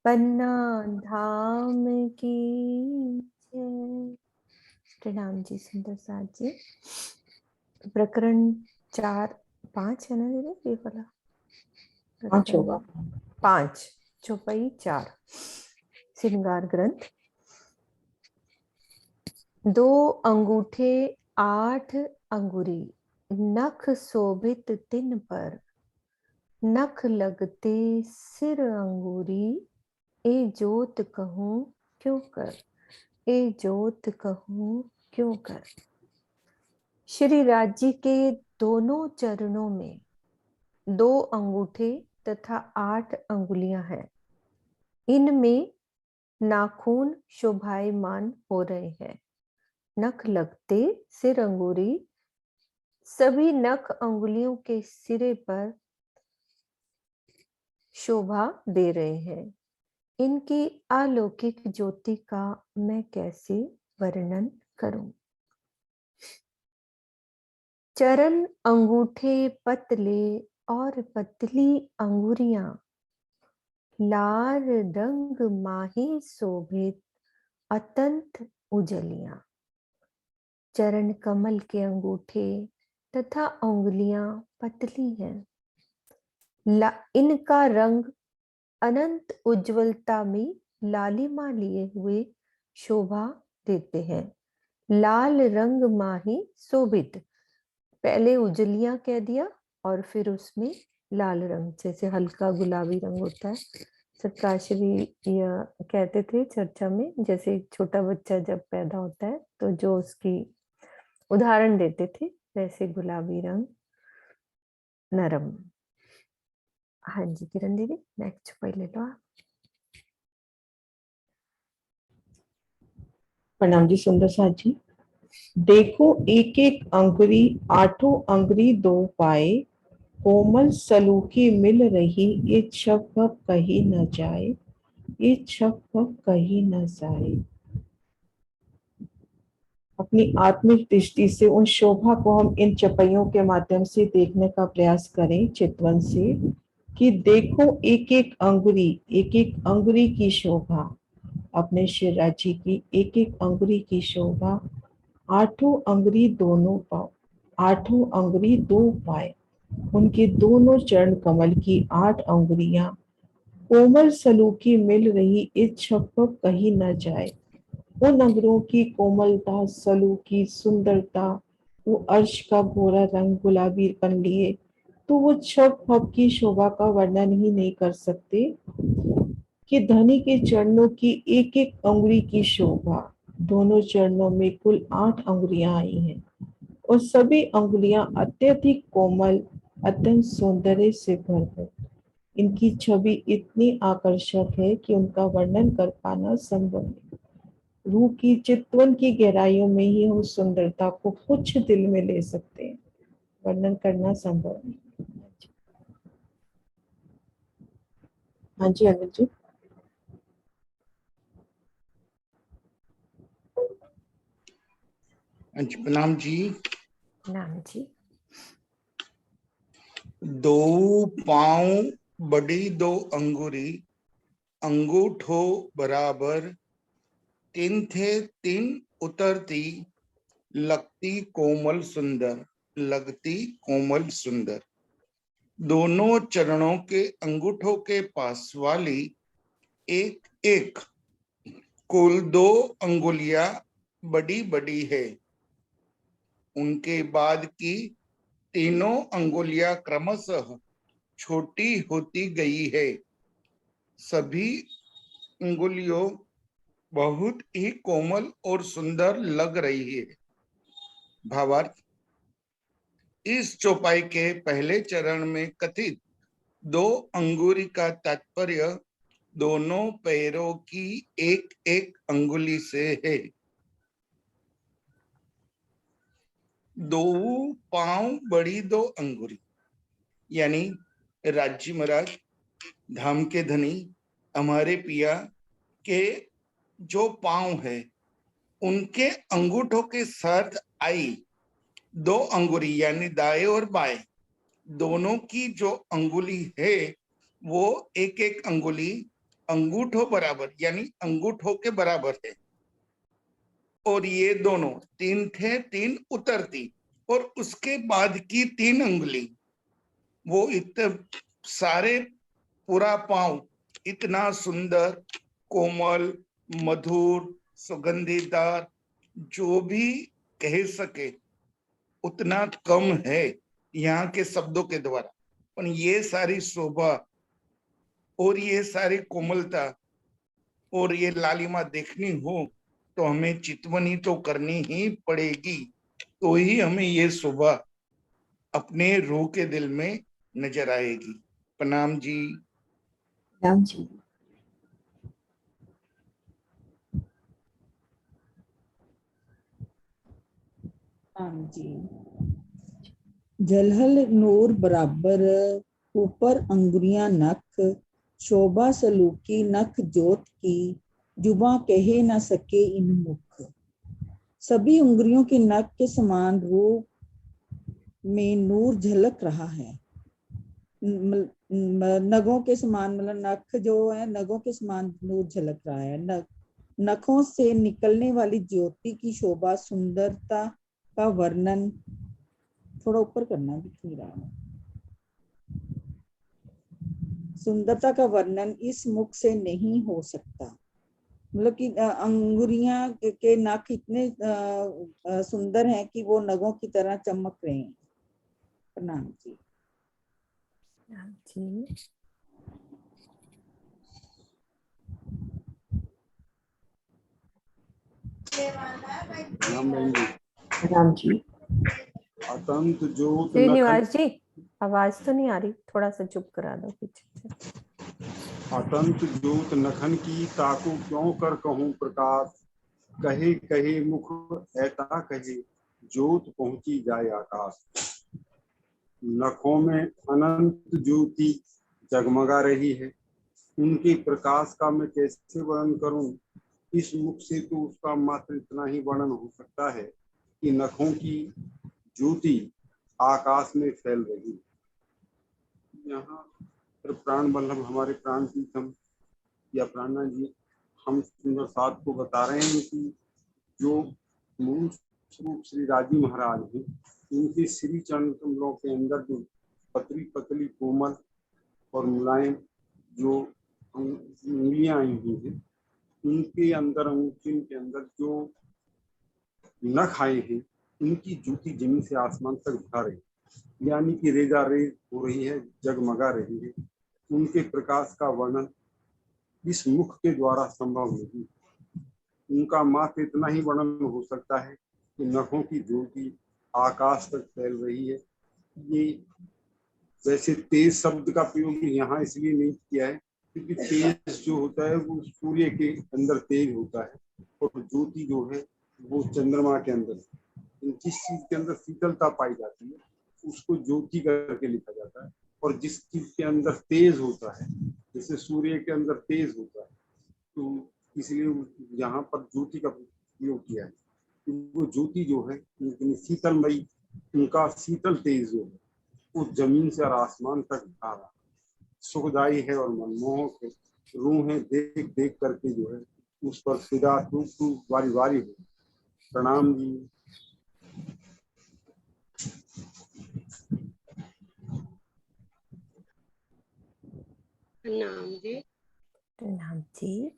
पन्ना धाम की जय। प्रणाम जी सुंदर साथ जी। प्रकरण 4-5 है ना दीदी, ये वाला पांच होगा। प्रकरण 5 चौपाई 4 श्रृंगार ग्रंथ। 2 अंगूठे 8 अंगुरी, नख शोभित तिन पर, नख लगते सिर अंगूरी, ए जोत कहूं क्यों कर, ए जोत कहूं क्यों कर। श्री राज जी के दोनों चरणों में 2 अंगूठे तथा 8 अंगुलियां हैं। इनमें नाखून शोभायमान हो रहे हैं। नख लगते सिर अंगूरी, सभी नख अंगुलियों के सिरे पर शोभा दे रहे हैं। इनकी अलौकिक ज्योति का मैं कैसे वर्णन करूं। चरण अंगूठे पतले और पतली अंगुरियां, लाल रंग माही शोभित अतंत उजलियां। चरण कमल के अंगूठे तथा उंगलियां पतली हैं। इनका रंग अनंत उज्ज्वलता में लालिमा लिए हुए शोभा देते हैं। लाल रंग माही शोभित, पहले उजलियां कह दिया और फिर उसमें लाल रंग, जैसे हल्का गुलाबी रंग होता है। सत्ताश्री यह कहते थे चर्चा में, जैसे एक छोटा बच्चा जब पैदा होता है तो जो उसकी उदाहरण देते थे, वैसे गुलाबी रंग नरम। हाँ जी किरण दीदी, नेक्स्ट पहले लो आप। प्रणाम जी सुंदर साथ जी। देखो एक एक अंगुरी, आठों अंगुरी दो पाए, कोमल सलूकी मिल रही, ये छप कही न जाए, ये छप कही न जाए। अपनी आत्मिक दृष्टि से उन शोभा को हम इन चपैयों के माध्यम से देखने का प्रयास करें चितवन से, कि देखो एक एक अंगुरी की शोभा, अपने श्री राज्य की एक एक अंगुरी की शोभा। आठों अंगुरी दोनों पाँव, आठों अंगुरी दो पाए, उनके दोनों चरण कमल की 8 अंगुरियां कोमल सलूकी मिल रही, इस छप कही न जाए। उन अंगुरों की कोमलता, सलूकी सुंदरता, वो अर्श का गोरा रंग गुलाबी बन लिए, तो वो छप की शोभा का वर्णन ही नहीं कर सकते कि धनी के चरणों की एक एक अंगुरी की शोभा। दोनों चरणों में कुल 8 अंगुलियां आई हैं और सभी अंगुलियां अत्यधिक कोमल, अत्यंत सौंदर्य से भरपूर। इनकी छवि इतनी आकर्षक है कि उनका वर्णन कर पाना संभव नहीं। रूह की चितवन की गहराइयों में ही हम सुंदरता को कुछ दिल में ले सकते हैं, वर्णन करना संभव नहीं। हाँ जी अनिल जी। प्रणाम जी। नाम जी। 2 पांव बड़ी 2 अंगुरी, अंगूठो बराबर, 3 थे 3 उतरती, लगती कोमल सुंदर, लगती कोमल सुंदर। दोनों चरणों के अंगूठों के पास वाली एक एक कुल 2 अंगुलियां बड़ी बड़ी है। उनके बाद की तीनों अंगुलियां क्रमशः छोटी होती गई है। सभी अंगुलियों बहुत ही कोमल और सुंदर लग रही है। भावार्थ, इस चौपाई के पहले चरण में कथित 2 अंगुरी का तात्पर्य दोनों पैरों की एक एक अंगुली से है। 2 पांव बड़ी 2 अंगुरी, यानी राज्य महाराज धाम के धनी हमारे पिया के जो पांव है, उनके अंगूठों के साथ आई 2 अंगुली, यानी दाएं और बाएं दोनों की जो अंगुली है, वो एक एक अंगुली अंगूठों बराबर यानी अंगूठों के बराबर है। और ये दोनों 3 थे, 3 उतरती, और उसके बाद की 3 उंगली वो इतने सारे पूरा पांव इतना सुंदर, कोमल, मधुर, सुगंधीदार, जो भी कह सके उतना कम है यहाँ के शब्दों के द्वारा। पर ये सारी शोभा और ये सारी कोमलता और ये लालिमा देखनी हो तो हमें चितवनी तो करनी ही पड़ेगी, तो ही हमें ये शोभा अपने रूह के दिल में नजर आएगी। प्रणाम जी। राम जी। राम जी। जलहल नूर बराबर, ऊपर अंगुरियां नख, शोभा सलूकी नख जोत की, जुबां कहे न सके इन मुख। सभी उंगलियों के नख के समान रूप में नूर झलक रहा है। नगों के समान, मतलब नख जो है नगों के समान नूर झलक रहा है। नखों से निकलने वाली ज्योति की शोभा, सुंदरता का वर्णन, थोड़ा ऊपर करना दिख नहीं रहा, सुंदरता का वर्णन इस मुख से नहीं हो सकता। मतलब कि अंगुरियां के नख इतने सुंदर हैं कि वो नगों की तरह चमक रहे हैं। प्रणाम जी। जी। राम जी। अतंत ज्योत नखन, श्रीनिवास जी आवाज तो नहीं आ रही, थोड़ा सा चुप करा दो पीछे से। अतंत ज्योत नखन की, ताकू क्यों कर कहूँ प्रकाश, कहे कहे मुख ऐता कहे, ज्योत पहुंची जाए आकाश। नखों में अनंत ज्योति जगमगा रही है, उनके प्रकाश का मैं कैसे वर्णन करूं। इस मुख से तो उसका मात्र इतना ही वर्णन हो सकता है कि नखों की ज्योति आकाश में फैल रही है। यहाँ पर प्राण वल्लभ हमारे प्राण प्रीतम या प्राणा जी हम सुंदर साथ को बता रहे हैं कि जो मूल स्वरूप श्री राजी महाराज हैं, उनके श्री चरण कमलों के अंदर जो पतली पतली कोमल और मुलायम जो उंगलियां आई हुई हैं, उनके अंदर अंगूठी के अंदर जो नख आए हैं, उनकी ज्योति जमीन से आसमान तक भरा रही, यानी कि रेजा रेज हो रही है, जगमगा रही है। उनके प्रकाश का वर्णन इस मुख के द्वारा संभव नहीं। उनका मात्र इतना ही वर्णन हो सकता है कि नखों की ज्योति आकाश तक फैल रही है। ये वैसे तेज शब्द का प्रयोग यहाँ इसलिए नहीं किया है क्योंकि तेज जो होता है वो सूर्य के अंदर तेज होता है, और ज्योति जो है वो चंद्रमा के अंदर। जिस चीज के अंदर शीतलता पाई जाती है उसको ज्योति करके लिखा जाता है, और जिस चीज के अंदर तेज होता है, जैसे सूर्य के अंदर तेज होता है, तो इसलिए यहाँ पर ज्योति का प्रयोग किया है। वो ज्योति जो है शीतलमयी, उनका शीतल तेज जो है वो जमीन से और आसमान तक धारा सुखदायी है और मनमोहक है। रूहें देख देख करके जो है उस पर फिदा टूक वारी वारी हो। प्रणाम जी। प्रणाम जी। प्रणाम जी।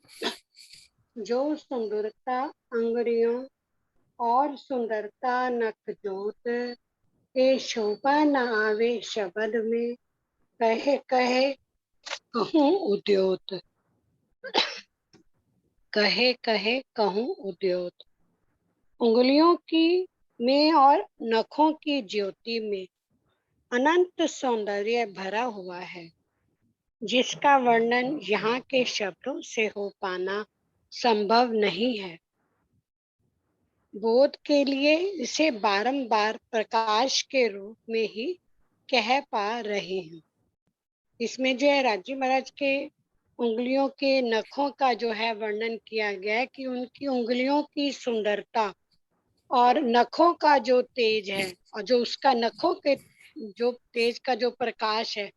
जो सुंदरता अंगुरियों और सुंदरता नख जोत, ये शोभा न आवे शब्द में, कहे कहे कहूँ उद्योत। कहे कहे कहूँ उद्योत। उंगलियों की में और नखों की ज्योति में अनंत सौंदर्य भरा हुआ है, जिसका वर्णन यहाँ के शब्दों से हो पाना संभव नहीं है। बोध के लिए इसे बारंबार प्रकाश के रूप में ही कह पा रहे हैं। इसमें जो है राजी महाराज के उंगलियों के नखों का जो है वर्णन किया गया है कि उनकी उंगलियों की सुंदरता और नखों का जो तेज है, और जो उसका नखों के जो तेज का जो प्रकाश है,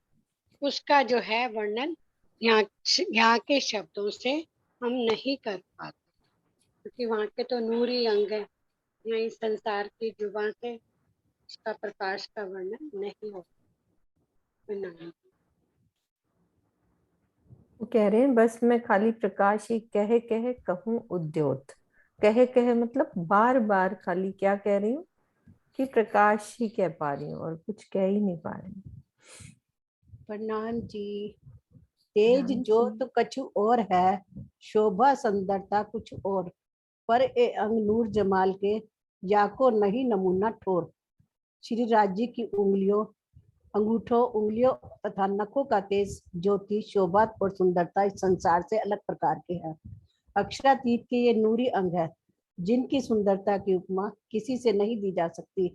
उसका जो है वर्णन यहाँ के शब्दों से हम नहीं कर पाते, क्योंकि वहाँ के तो नूरी अंग है। यहाँ इस संसार की जुबान से उसका प्रकाश का वर्णन नहीं हो पाता। वो कह रहे हैं बस मैं खाली प्रकाश ही कह कह कहूँ उद्योत। कह कह मतलब बार बार खाली क्या कह रही हूँ कि प्रकाश ही कह पा रही हूँ और कुछ कह ही नहीं पा रही हूँ। प्रणाम जी। तेज प्रणाम जोत जी। कछु और है, शोभा सुंदरता कुछ और। पर ए अंग नूर जमाल के, याको नहीं नमूना ठोर। श्री राज जी की उंगलियों, अंगूठों, उंगलियों तथा नखों का तेज, ज्योति, शोभा और सुंदरता इस संसार से अलग प्रकार के हैं। अक्षरातीत के ये नूरी अंग है, जिनकी सुंदरता की उपमा किसी से नहीं दी जा सकती।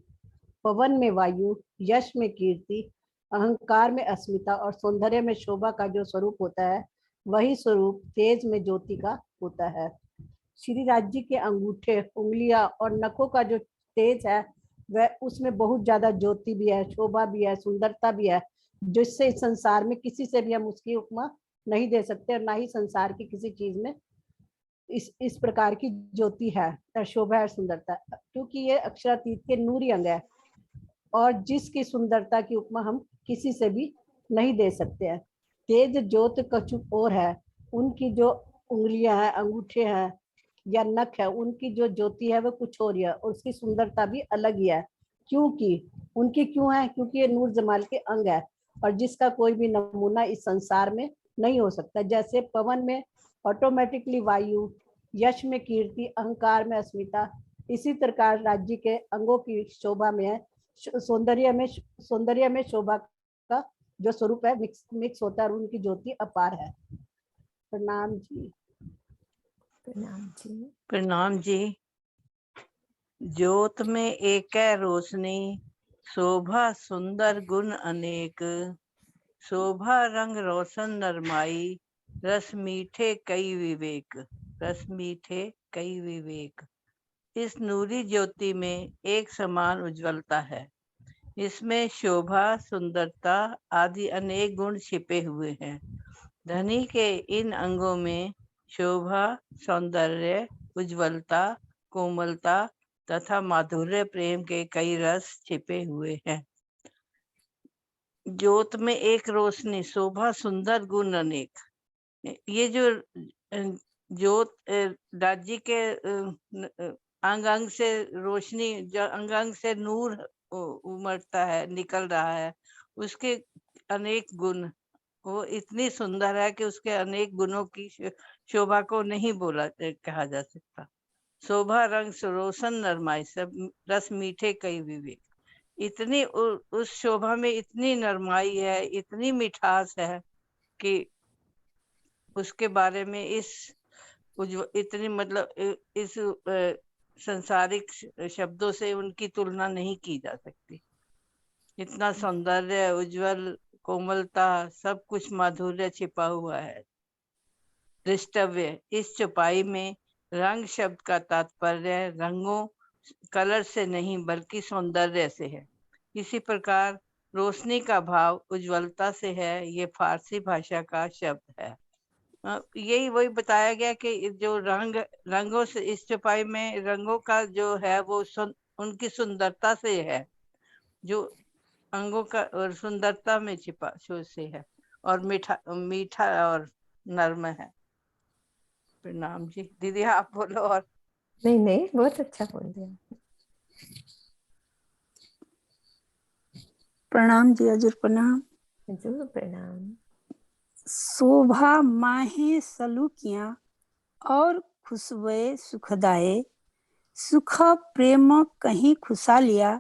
पवन में वायु, यश में कीर्ति, अहंकार में अस्मिता और सौंदर्य में शोभा का जो स्वरूप होता है, वही स्वरूप तेज में ज्योति का होता है। श्री राज जी के अंगूठे, उंगलियां और नखों का जो तेज है, वह उसमें बहुत ज्यादा ज्योति भी है, शोभा भी है, सुंदरता भी है, जिससे इस संसार में किसी से भी हम उसकी उपमा नहीं दे सकते और ना ही संसार की किसी चीज में इस प्रकार की ज्योति है, शोभा और सुंदरता, क्योंकि ये अक्षरातीत के नूरी अंग है और जिसकी सुंदरता की उपमा हम किसी से भी नहीं दे सकते हैं। तेज ज्योत कछु और है, उनकी जो उंगलियां हैं, अंगूठे हैं या नख है, उनकी जो ज्योति है वो कुछ और है और उसकी सुंदरता भी अलग ही है। क्योंकि उनकी क्यों है? क्योंकि ये नूर जमाल के अंग है और जिसका कोई भी नमूना इस संसार में नहीं हो सकता। जैसे पवन में ऑटोमेटिकली वायु, यश में कीर्ति, अहंकार में अस्मिता, इसी प्रकार राज्य के अंगों की शोभा में है, सौंदर्य में शोभा का जो स्वरूप है मिक्स होता है और उनकी ज्योति अपार है। प्रणाम जी। प्रणाम जी। प्रणाम जी। ज्योत में एक है रोशनी, शोभा सुंदर गुण अनेक। शोभा रंग रोशन नरमाई, रस मीठे कई विवेक। रस मीठे कई विवेक। इस नूरी ज्योति में एक समान उज्ज्वलता है। इसमें शोभा, सुंदरता आदि अनेक गुण छिपे हुए हैं। धनी के इन अंगों में शोभा, सौंदर्य, उज्ज्वलता, कोमलता तथा माधुर्य प्रेम के कई रस छिपे हुए हैं। ज्योत में एक रोशनी, शोभा सुंदर गुण अनेक। ये जो ज्योत राज्य के अंग अंग से रोशनी, जो अंग अंग से नूर उमड़ता है, निकल रहा है, उसके अनेक गुण, वो इतनी सुंदर है कि उसके अनेक गुणों की शोभा को नहीं कहा जा सकता। शोभा रंग रोशन नरमाई, सब रस मीठे कई विवेक। इतनी उस शोभा में इतनी नरमाई है, इतनी मिठास है कि उसके बारे में इतनी मतलब इस संसारिक शब्दों से उनकी तुलना नहीं की जा सकती। इतना सौंदर्य, उज्जवल, कोमलता, सब कुछ माधुर्य छिपा हुआ है। दृष्टव्य, इस छुपाई में रंग शब्द का तात्पर्य रंगों, कलर से नहीं बल्कि सौंदर्य से है। इसी प्रकार रोशनी का भाव उज्ज्वलता से है। ये फारसी भाषा का शब्द है। यही वही बताया गया कि जो रंगों से, इस छुपाई में रंगों का जो है वो उनकी सुंदरता से है, जो अंगों का और सुंदरता में छिपा से है और मीठा और नर्म है। प्रणाम जी। दीदी आप बोलो। और नहीं नहीं, बहुत अच्छा बोल दिया। प्रणाम जी, हजूर प्रणाम। हजूर प्रणाम। शोभा माहे सलूकियां और खुशबुए सुखदाये, सुख प्रेम कहीं खुशालिया,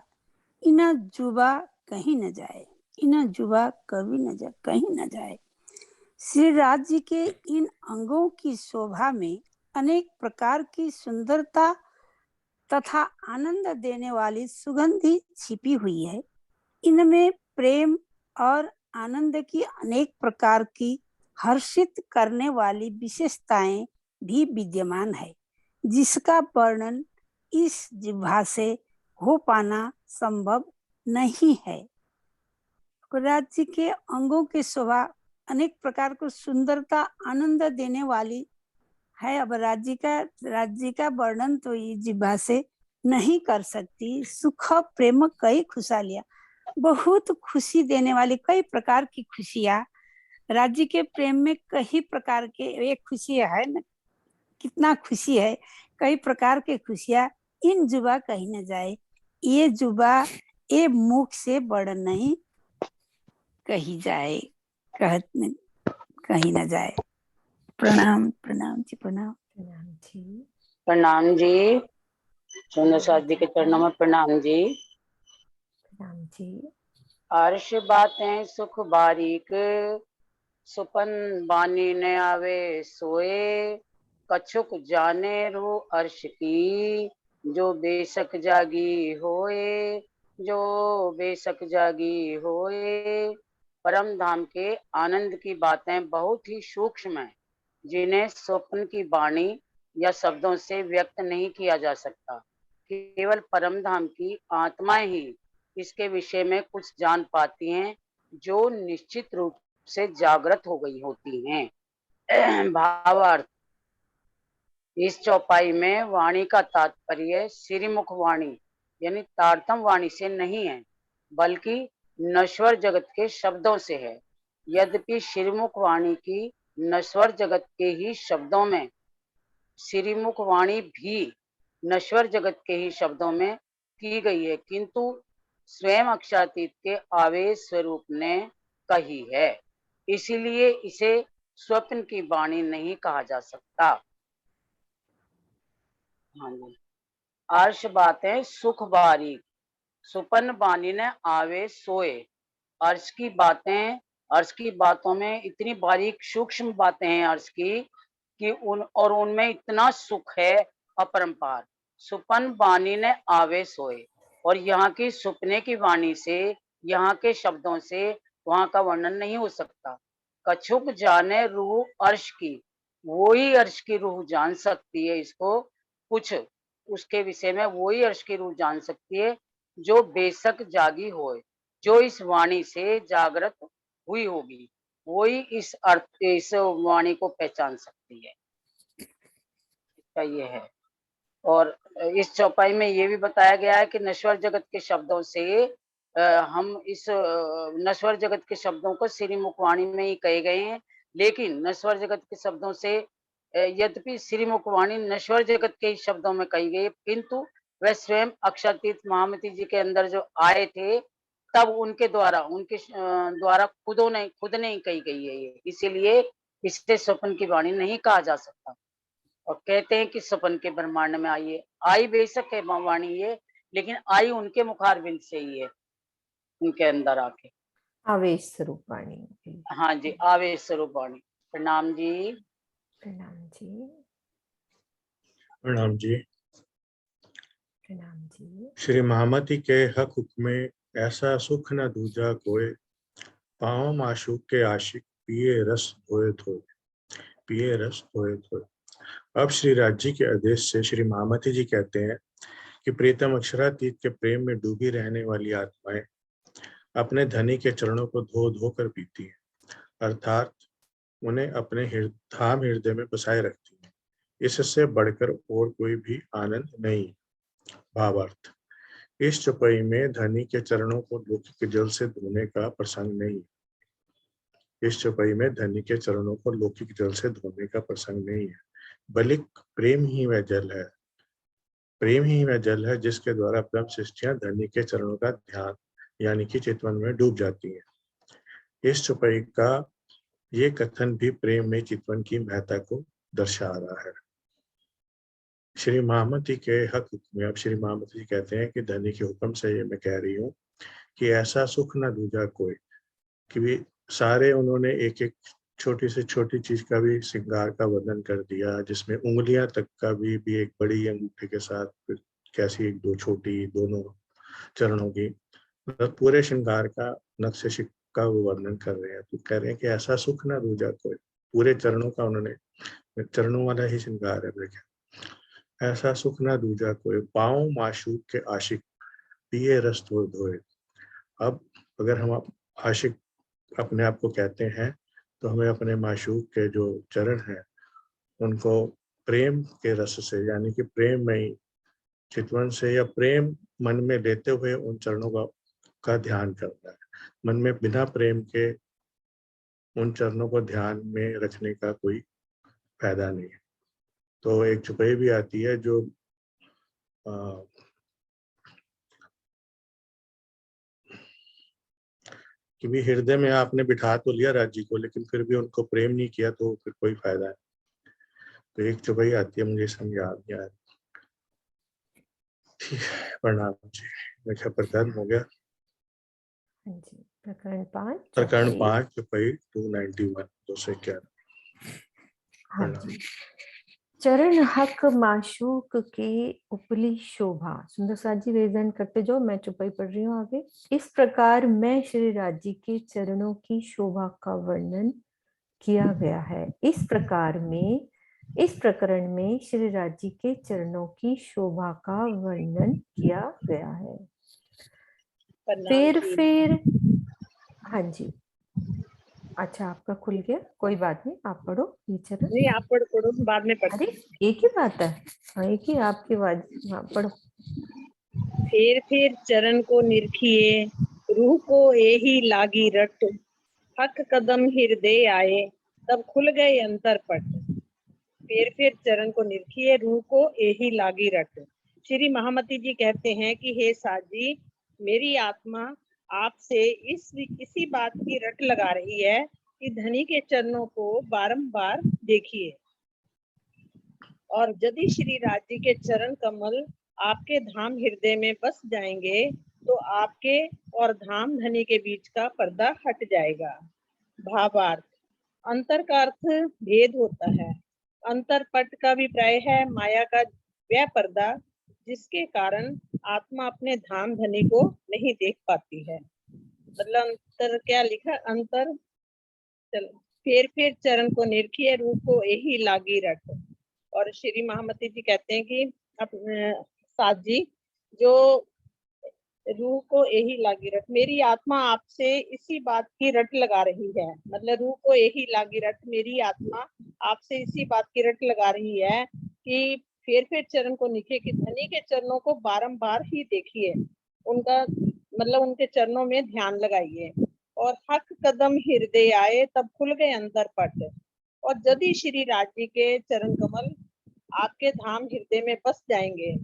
इना जुबा कहीं न जाए, इना जुबा कभी न जाए, कहीं न जाए। श्री राज जी के इन अंगों की शोभा में अनेक प्रकार की सुंदरता तथा आनंद देने वाली सुगंधि छिपी हुई है। इनमें प्रेम और आनंद की अनेक प्रकार की हर्षित करने वाली विशेषताएं भी विद्यमान है, जिसका वर्णन इस जिह्वा से हो पाना संभव नहीं है। राज्य के अंगों की शोभा अनेक प्रकार को सुंदरता आनंद देने वाली है। अब राज्य का वर्णन तो ये जिह्वा से नहीं कर सकती। सुख प्रेम कई खुशहालियां, बहुत खुशी देने वाली कई प्रकार की खुशियां। राज्य के प्रेम में कई प्रकार के एक खुशी है न, कितना खुशी है, कई प्रकार के खुशियां। इन जुबा कहीं न जाए, ये जुबा ये मुख से बड़ नहीं कही जाए, कहीं न जाए। प्रणाम प्रणाम जी, प्रणाम। प्रणाम जी। प्रणाम जी। सुंदर साथ जी के चरणों में प्रणाम जी। प्रणाम जी। अर्श बातें सुख बारीक, सुपन बानी न आवे सोए, कछुक जाने रूह अर्श की, जो बेशक जागी होए, जो बेशक जागी होए। परम धाम के आनंद की बातें बहुत ही सूक्ष्म हैं, जिन्हें स्वप्न की वाणी या शब्दों से व्यक्त नहीं किया जा सकता। केवल परम धाम की आत्माएं ही इसके विषय में कुछ जान पाती हैं, जो निश्चित रूप से जागृत हो गई होती हैं। भावार्थ, इस चौपाई में वाणी का तात्पर्य श्रीमुख वाणी यानी तारतम वाणी से नहीं है, बल्कि नश्वर जगत के शब्दों से है। यद्यपि श्रीमुख वाणी की नश्वर जगत के ही शब्दों में, श्रीमुख वाणी भी नश्वर जगत के ही शब्दों में की गई है, किंतु स्वयं अक्षातीत के आवेश स्वरूप ने कही है, इसीलिए इसे स्वप्न की वाणी नहीं कहा जा सकता। हाँ जी। अर्श बातें सुख बारीक, सुपन बानी ने आवे सोए। अर्श की बातें, अर्श की बातों में इतनी बारीक सूक्ष्म बातें हैं अर्श की कि उनमें इतना सुख है अपरंपार। सुपन बानी ने आवे सोए, और यहाँ की सुपने की वाणी से, यहाँ के शब्दों से वहां का वर्णन नहीं हो सकता। कछुक जाने रूह अर्श की, वो ही अर्श की रूह जान सकती है इसको, कुछ उसके विषय में वो ही अर्श की रूह जान सकती है, जो बेशक जागी होए, जो इस वाणी से जागृत हुई होगी, वो ही इस वाणी को पहचान सकती है। इसका ये है। और इस चौपाई में ये भी बताया गया है कि नश्वर जगत के शब्दों से हम इस नश्वर जगत के शब्दों को श्रीमुख वाणी में ही कहे गए हैं, लेकिन नश्वर जगत के शब्दों से यद्यपि श्रीमुख वाणी नश्वर जगत के ही शब्दों में कही गई, किंतु वह स्वयं अक्षातीत महामती जी के अंदर जो आए थे, तब उनके द्वारा खुद नहीं कही गई है ये, इसीलिए इसे स्वप्न की वाणी नहीं कहा जा सकता। और कहते हैं कि सपन के ब्रह्मांड में आई बेशक है वाणी ये, लेकिन आई उनके मुखारबिंद से ही है, उनके अंदर आके। आवेश स्वरूप वाणी। हाँ जी, आवेश स्वरूप वाणी। प्रणाम जी। प्रणाम जी। प्रणाम जी। प्रणाम जी। श्री महामती के हक हुक्मे ऐसा सुख न दूजा कोय, पाँव माशूक के आशिक पिए रस धोए धोए, पिए रस धोए धोए। अब श्री राज्य के आदेश से श्री महामती जी कहते हैं कि प्रीतम अक्षरातीत के प्रेम में डूबी रहने वाली आत्माएं अपने धनी के चरणों को धो धो कर पीती हैं, अर्थात उन्हें अपने धाम हृदय में बसाए रखती हैं। इससे बढ़कर और कोई भी आनंद नहीं। भावार्थ, इस चौपाई में धनी के चरणों को लौकिक जल से धोने का प्रसंग नहीं। इस चौपाई में धनी के चरणों को लौकिक जल से धोने का प्रसंग नहीं है, बल्कि प्रेम ही वह जल है। प्रेम ही वह जल है जिसके द्वारा ब्रह्म सृष्टियां धनी के चरणों का ध्यान यानी कि चितवन में डूब जाती हैं। इस चौपाई का ये कथन भी प्रेम में चितवन की महत्ता को दर्शा रहा है। श्री महामती के हक में अब श्री महामती जी कहते हैं कि धनी के हुक्म से ये मैं कह रही हूँ कि ऐसा सुख न दूजा कोई, कि भी सारे उन्होंने एक एक छोटी से छोटी चीज का भी श्रृंगार का वर्णन कर दिया, जिसमें उंगलियां तक का भी एक बड़ी अंगूठे के साथ, फिर कैसी एक दो छोटी, दोनों चरणों की, मतलब पूरे श्रृंगार का नक्शे शिक का वो वर्णन कर रहे हैं। तो कह रहे हैं कि ऐसा सुख ना दूजा कोई, पूरे चरणों का उन्होंने, चरणों वाला ही श्रृंगार है मेरे, ऐसा सुख ना दूजा कोई, पाँव माशूक के आशिक पिए रस धोए धोए। अब अगर हम आशिक अपने आप को कहते हैं तो हमें अपने माशूक के जो चरण हैं उनको प्रेम के रस से, यानी कि प्रेम में ही चितवन से या प्रेम मन में लेते हुए उन चरणों का ध्यान करना है। मन में बिना प्रेम के उन चरणों को ध्यान में रखने का कोई फायदा नहीं है। तो एक चुपई भी आती है जो कि भी हृदय में आपने बिठा तो लिया राज्य को, लेकिन फिर भी उनको प्रेम नहीं किया तो फिर कोई फायदा नहीं। तो एक चुपई आती है, मुझे समझ याद नहीं आया। ठीक है, प्रणाम जी। मेरा प्रकरण हो गया। हाँ जी, प्रकरण 5 प्रकरण चौपाई। 5 चुपई 291 211। हाँ जी। चरण हक माशूक के उपली शोभा। सुंदर साथ जी रेजन करते जाओ, मैं चुपई पढ़ रही हूँ आगे। इस प्रकार मैं श्री राज्य के चरणों की शोभा का वर्णन किया गया है। इस प्रकार में, इस प्रकरण में श्री राज्य के चरणों की शोभा का वर्णन किया गया है। फिर हाँ जी, अच्छा आपका खुल गया, कोई बात नहीं, आप पढ़ो ये चरण। नहीं, आप पढ़ो, बाद में पढ़। अरे एक ही बात है, हाँ एक ही आपकी आवाज। हाँ पढ़ो। फिर चरण को निरखिए, रूह को एही लागी रट, हक कदम हृदय आए, तब खुल गए अंतरपट। फिर चरण को निरखिए, रूह को एही लागी रट। श्री महामती जी कहते हैं कि हे साथ जी, मेरी आत्मा आपसे इसी बात की रट लगा रही है कि धनी के चरणों को बारंबार देखिए, और यदि श्री राज्य के चरण कमल आपके धाम हृदय में बस जाएंगे तो आपके और धाम धनी के बीच का पर्दा हट जाएगा। भावार्थ, अंतर का अर्थ भेद होता है। अंतरपट का अभिप्राय है माया का वह पर्दा जिसके कारण आत्मा अपने धाम धनी को नहीं देख पाती है। मतलब अंतर क्या लिखा, अंतर। चलो, फिर चरण को निरखिए, रूह को यही लागी रट। और श्री महामती जी कहते हैं कि साथ जी, जो रूह को यही लागी रट, मेरी आत्मा आपसे इसी बात की रट लगा रही है। मतलब रूह को यही लागी रट, मेरी आत्मा आपसे इसी बात की रट लगा रही है कि फिर चरण को निखे, कि धनी के चरणों को बारंबार ही देखिए, उनका मतलब उनके चरणों में ध्यान लगाइए, और हक कदम हृदय आए, तब खुल गए अंतरपट। और यदि श्री राज्य के चरण कमल आपके धाम हृदय में बस जाएंगे,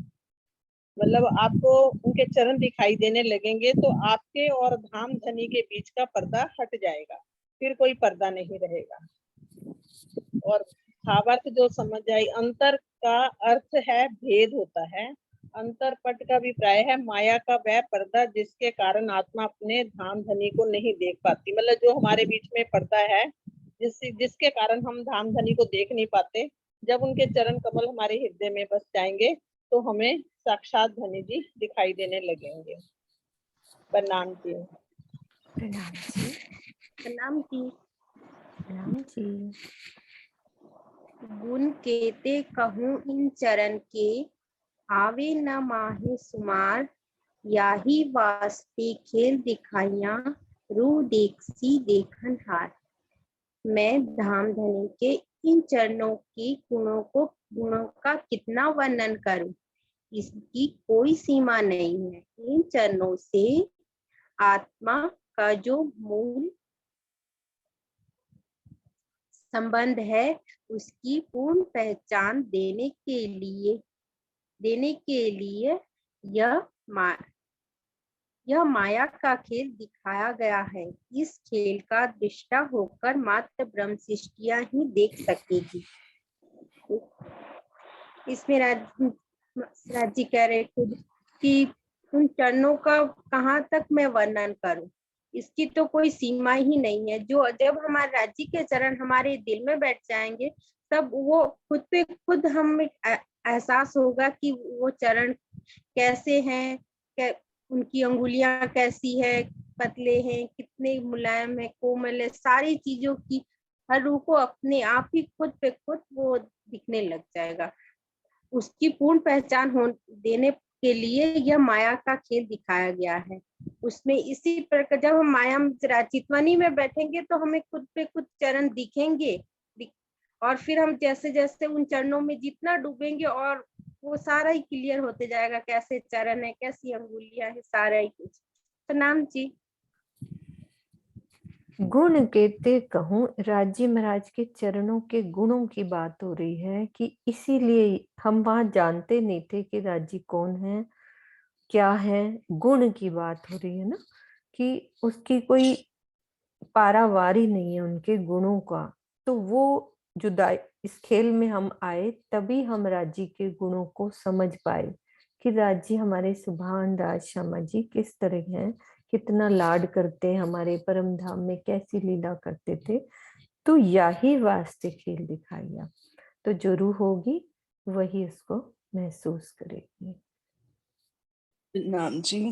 मतलब आपको उनके चरण दिखाई देने लगेंगे, तो आपके और धाम धनी के बीच का पर्दा हट जाएगा, फिर कोई पर्दा नहीं रहेगा। और भावार्थ जो समझ आई, अंतर का अर्थ है भेद होता है। अंतरपट का अभिप्राय है माया का वह पर्दा जिसके कारण आत्मा अपने धाम धनी को नहीं देख पाती। मतलब जो हमारे बीच में पर्दा है, जिसके कारण हम धाम धनी को देख नहीं पाते, जब उनके चरण कमल हमारे हृदय में बस जाएंगे तो हमें साक्षात धनी जी दिखाई देने लगेंगे। प्रणाम जी। प्रणाम जी। प्रणाम जी। प्रणाम जी। गुण केते कहूँ इन चरण के, आवे न माहे सुमार, याही वास्ते खेल दिखाइया, रूह देखसी देखन हार। मैं धाम धनी के इन चरणों की गुणों का कितना वर्णन करूं, इसकी कोई सीमा नहीं है। इन चरणों से आत्मा का जो मूल संबंध है उसकी पूर्ण पहचान देने के लिए यह माया का खेल दिखाया गया है। इस खेल का दृष्टा होकर मात्र ब्रह्म सृष्टियां ही देख सकेगी। इसमें राज्य कह रहे खुद कि उन चरणों का कहाँ तक मैं वर्णन करूं, इसकी तो कोई सीमा ही नहीं है। जो जब हमारे राज्य के चरण हमारे दिल में बैठ जाएंगे, तब वो खुद पे खुद हम एहसास होगा कि वो चरण कैसे हैं, उनकी अंगुलियां कैसी है, पतले हैं, कितने मुलायम है, कोमल है, सारी चीजों की हर रूह को अपने आप ही खुद पे खुद वो दिखने लग जाएगा। उसकी पूर्ण पहचान देने के लिए यह माया का खेल दिखाया गया है। उसमें इसी प्रकार जब हम माया चितवनी में बैठेंगे तो हमें खुद पे कुछ चरण दिखेंगे और फिर हम जैसे जैसे उन चरणों में जितना डूबेंगे और वो सारा ही क्लियर होते जाएगा, कैसे चरण है, कैसी अंगुलियां है, सारा ही कुछ। प्रणाम जी। गुण कहते कहूँ, राजी महाराज के चरणों के गुणों की बात हो रही है कि इसीलिए हम वहां जानते नहीं थे कि राजी कौन है, क्या है। गुण की बात हो रही है ना, कि उसकी कोई पारावारी नहीं है उनके गुणों का। तो वो जो इस खेल में हम आए तभी हम राजी के गुणों को समझ पाए कि राजी हमारे सुभान राज श्यामा जी किस तरह हैं, कितना लाड करते हैं, हमारे परम धाम में कैसी लीला करते थे। तो यही वास्ते खेल दिखाया, तो जो रूह होगी वही उसको महसूस करेगी। प्रणाम जी।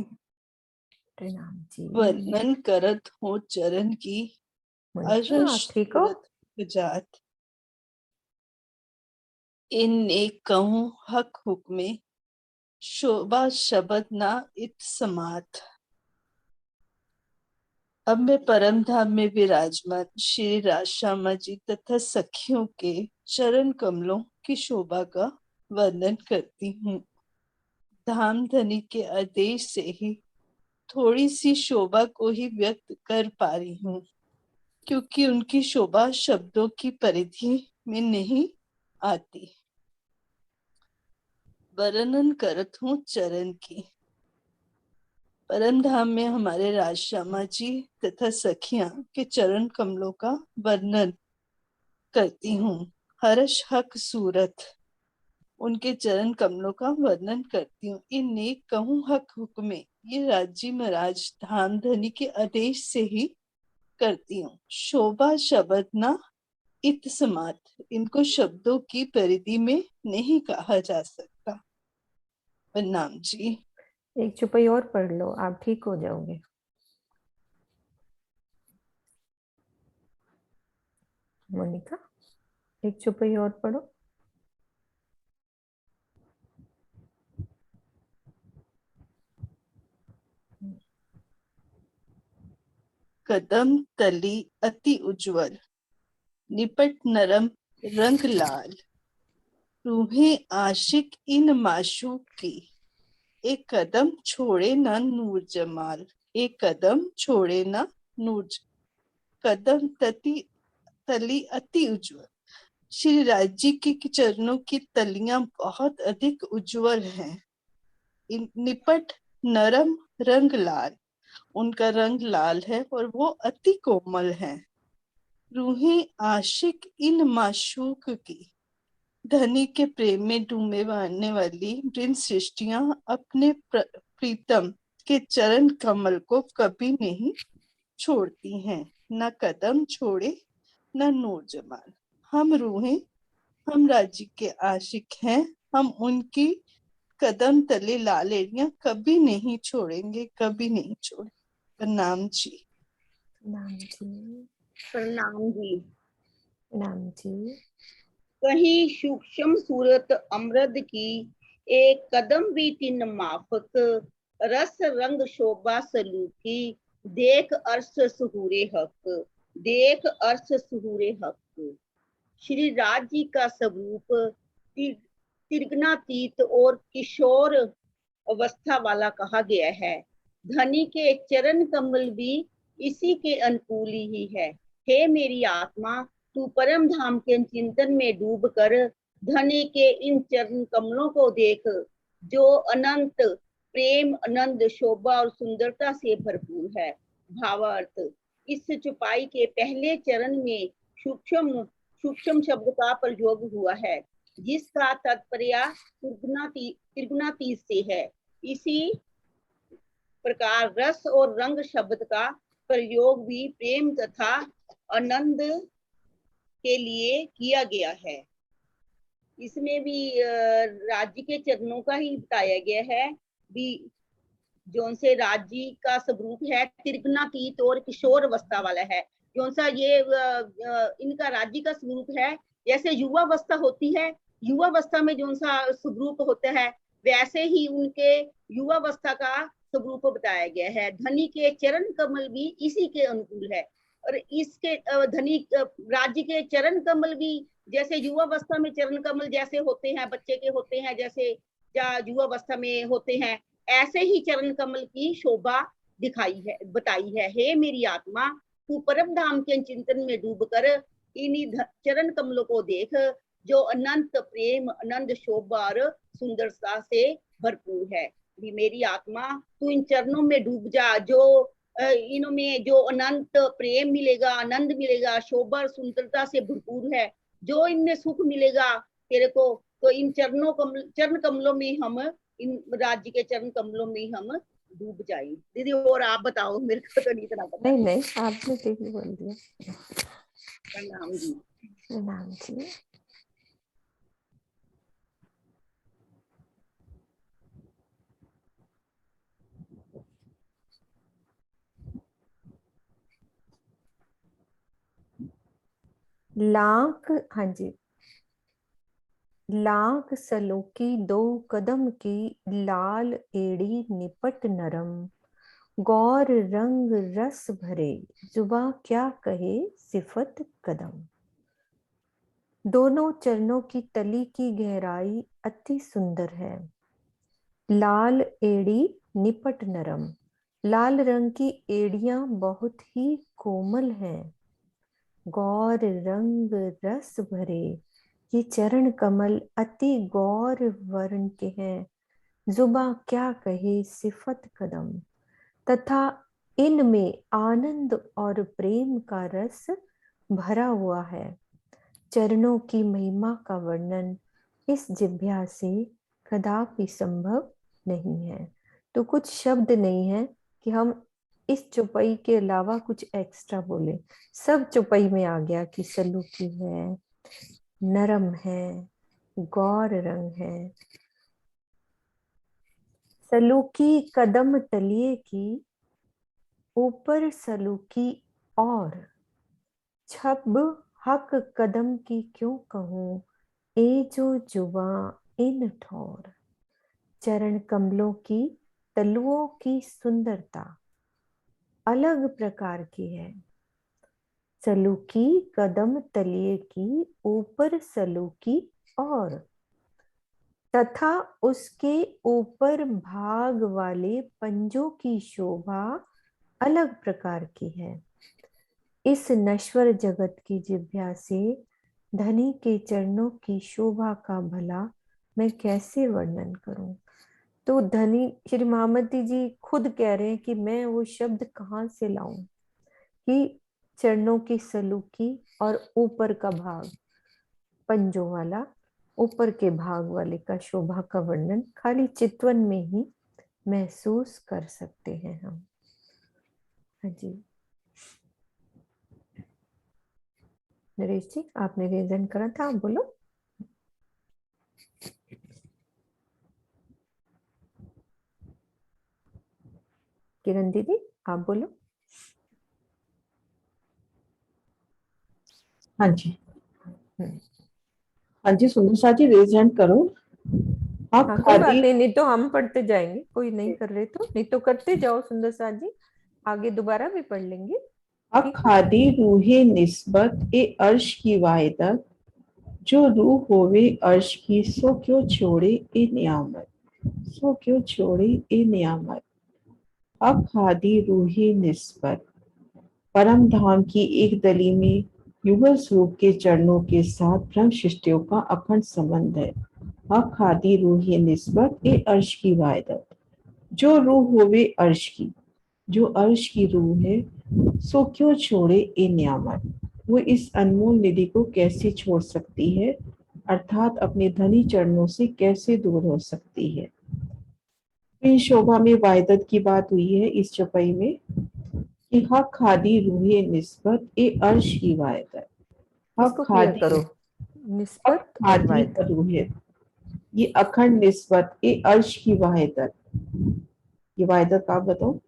प्रणाम जी। वर्णन करत हो चरण की अरश ठीक हो? तुरत जात, इन एक कहूँ हक हुक्मे शोभा शब्द ना इत समात। अब मैं परम धाम में विराजमान श्री राजश्यामा जी तथा सखियों के चरण कमलों की शोभा का वर्णन करती हूँ। धाम धनी के आदेश से ही थोड़ी सी शोभा को ही व्यक्त कर पा रही हूँ, क्योंकि उनकी शोभा शब्दों की परिधि में नहीं आती। वर्णन करत हूँ चरण की। परम धाम में हमारे राजश्यामा जी तथा सखियां के चरण कमलों का वर्णन करती हूँ। हर्ष हक सूरत, उनके चरण कमलों का वर्णन करती हूँ। इन नेक कहूँ हक हुक्मे, ये राजी महाराज धाम धनी के आदेश से ही करती हूँ। शोभा शब्द ना इत समात, इनको शब्दों की परिधि में नहीं कहा जा सकता। प्रणाम जी। एक चुपई और पढ़ लो, आप ठीक हो जाओगे। मोनिका, एक चुपई और पढ़ो। कदम तली अति उज्जवल, निपट नरम रंग लाल, रूहें आशिक इन माशूक की, एक कदम छोड़े न नूर जमाल। एक कदम छोड़े न नूर कदम तली अति उज्जवल। श्री राज जी के चरणों की तलियां बहुत अधिक उज्जवल हैं। निपट नरम रंग लाल, उनका रंग लाल है और वो अति कोमल है। रूहें आशिक इन माशूक की, धनी के प्रेम में डूबे मारने वाली वृंद सृष्टियां अपने प्रीतम के चरण कमल को कभी नहीं छोड़ती हैं। न कदम छोड़े न नूर जमाल। हम रूहें, हम राज्य के आशिक हैं, हम उनकी कदम तले लाल एड़ियां कभी नहीं छोड़ेंगे, कभी नहीं छोड़े। प्रणाम जी। प्रणाम जी। प्रणाम जी। प्रणाम जी। कहीं सूक्ष्म सूरत अमृत की, एक कदम भी तिन माफक, रस रंग शोभा सलूकी, देख अर्श सुहूरे हक, देख अर्श सुहूरे हक। श्री राज जी का स्वरूप तिरगनातीत और किशोर अवस्था वाला कहा गया है। धनी के चरण कमल भी इसी के अनुकूल ही है। हे मेरी आत्मा, तू परम धाम के चिंतन में डूब कर धनी के इन चरण कमलों को देख, जो अनंत प्रेम, आनंद, शोभा और सुंदरता से भरपूर है। भावार्थ, इस चुपाई के पहले चरण में सूक्ष्म शब्द का प्रयोग हुआ है, जिसका तात्पर्य त्रिगुणातीत से है। इसी प्रकार रस और रंग शब्द का प्रयोग भी प्रेम तथा आनंद के लिए किया गया है। इसमें भी राज्य के चरणों का ही बताया गया है भी, जो से राज्य का स्वरूप है त्रिगुणातीत और किशोर अवस्था वाला है। जो सा ये इनका राज्य का स्वरूप है, जैसे युवावस्था होती है, युवावस्था में जो सा स्वरूप होता है वैसे ही उनके युवावस्था का स्वरूप बताया गया है। धनी के चरण कमल भी इसी के अनुकूल है, और इसके धनी राज्य के चरण कमल भी जैसे युवावस्था में चरण कमल जैसे होते हैं, बच्चे के होते हैं जैसे युवावस्था में होते हैं, ऐसे ही चरण कमल की शोभा दिखाई है, बताई है। हे मेरी आत्मा, तू परम धाम के चिंतन में डूबकर इन्हीं चरण कमलों को देख, जो अनंत प्रेम, अनंत शोभा और सुंदरता से भरपूर है। भी मेरी आत्मा, तू इन चरणों में डूब जा, जो इनमें जो अनंत प्रेम मिलेगा, आनंद मिलेगा, शोभा और सुंदरता से भरपूर है, जो इनमें सुख मिलेगा तेरे को, तो इन चरण कमलों में हम, इन राज्य के चरण कमलों में हम डूब जाए। दीदी और आप बताओ, मेरे को तो नहीं इतना पता। नहीं, आपने ठीक बोल दिया। प्रणाम जी। प्रणाम जी। लाख, हाँ जी। लाख सलोकी दो कदम की, लाल एड़ी निपट नरम, गौर रंग रस भरे, जुबां क्या कहे सिफत कदम। दोनों चरणों की तली की गहराई अति सुंदर है। लाल एड़ी निपट नरम, लाल रंग की एड़ियां बहुत ही कोमल हैं। गौर रंग रस भरे, ये चरण कमल अति गौर वर्ण के हैं। जुबां क्या कहे सिफत कदम, तथा इनमें आनंद और प्रेम का रस भरा हुआ है। चरणों की महिमा का वर्णन इस जिह्वा से कदापि संभव नहीं है। तो कुछ शब्द नहीं है कि हम इस चौपाई के अलावा कुछ एक्स्ट्रा बोले। सब चौपाई में आ गया कि सलूकी है, नरम है, गौर रंग है। सलूकी कदम तलिए की, ऊपर सलूकी और, छब हक कदम की क्यों कहूँ, ए जो जुबां इन ठोर। चरण कमलों की तलुओं की सुंदरता अलग प्रकार की है। सलूकी कदम तलिए की, ऊपर सलूकी और, तथा उसके ऊपर भाग वाले पंजों की शोभा अलग प्रकार की है। इस नश्वर जगत की जिह्वा से धनी के चरणों की शोभा का भला मैं कैसे वर्णन करूं। तो धनी श्री महामती जी खुद कह रहे हैं कि मैं वो शब्द कहाँ से लाऊं कि चरणों की सलूकी और ऊपर का भाग, पंजों वाला ऊपर के भाग वाले का शोभा का वर्णन खाली चितवन में ही महसूस कर सकते हैं हम। हाँ जी नरेश जी, आपने रिविजन करा था, आप बोलो। किरण दीदी आप बोलो। हाँ जी, हाँ जी सुंदर जी रिविजन करो। आप हाँ कोई बात नहीं, नहीं तो हम पढ़ते जाएंगे, कोई नहीं कर रहे तो, नहीं तो करते जाओ सुंदर साथ जी, आगे दोबारा भी पढ़ लेंगे। अब खादी रूहे निस्बत ए अर्श की वायदत, जो रूह होवे अर्श की, सो क्यों छोड़े ए नियामत, सो क्यों छोड़े ए नियामत। अब खादी रूहे निस्बत, परम धाम की एक दली में युगल स्वरूप के चरणों के साथ ब्रह्म शिष्टियों का अखंड संबंध है। अब खादी रूहे निस्बत ए अर्श की वायदत, जो रूह होवे अर्श की, जो अर्श की रूह है, सो क्यों छोड़े ए नियामत, वो इस अनमोल निधि को कैसे छोड़ सकती है, अर्थात अपने धनी चरणों से कैसे दूर हो सकती है। इन शोभा में वायदत की बात हुई है इस चौपाई में कि हक खादी रूहे निस्बत ए अर्श की वायदत। हक खादी करो, निस्बत और वायदत, रूहे, ये अखंड निस्बत ए अर्श की वायदत, ये वायदत आप बताओ।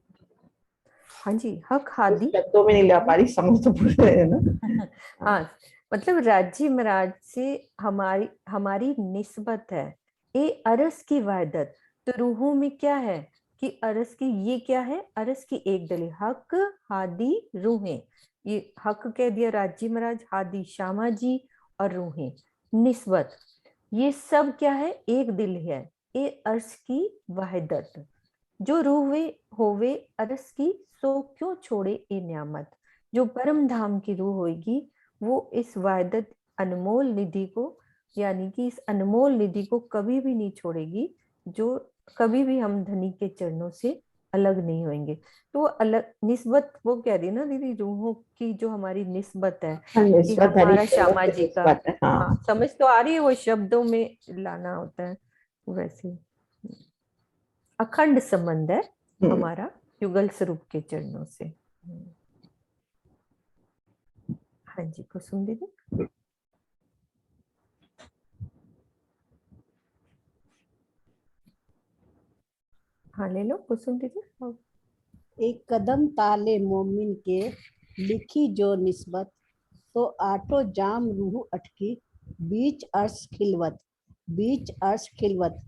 हाँ जी, हक हादी शब्दों में नहीं ला पा रही, समझ तो पूछ रहे हैं ना। हाँ मतलब राज्य महाराज से हमारी निस्बत है, ए अरस की वहदत। तो रूहों में क्या है कि अरस की, ये क्या है, अरस की एक डली, हक हादी रूहें। ये हक कह दिया राजी महाराज, हादी श्यामा जी और रूहें निस्बत, ये सब क्या है, एक दिल है। ए अर्श की वहदत, जो रूहे होवे अरस की, सो क्यों छोड़े ए नियामत। जो परम धाम की रूह होगी वो इस वहदत अनमोल निधि को, यानी कि इस अनमोल निधि को कभी भी नहीं छोड़ेगी, जो कभी भी हम धनी के चरणों से अलग नहीं होंगे। तो वो अलग निस्बत, वो कह रही ना दीदी, रूहों की जो हमारी निस्बत है कि निस्बत हरी हमारा चरणों श्यामा की जी का, निस्बत है, हाँ। हाँ समझ तो आ रही है, वो शब्दों में लाना होता है वैसे। अखंड संबंध है हमारा युगल स्वरूप के चरणों से। हाँ जी कुसुम दीदी। हाँ ले लो कुसुम दीदी। एक कदम ताले मोमिन के लिखी जो निस्बत, तो आठों जाम रूह अटकी, बीच अर्श खिलवत, बीच अर्श खिलवत।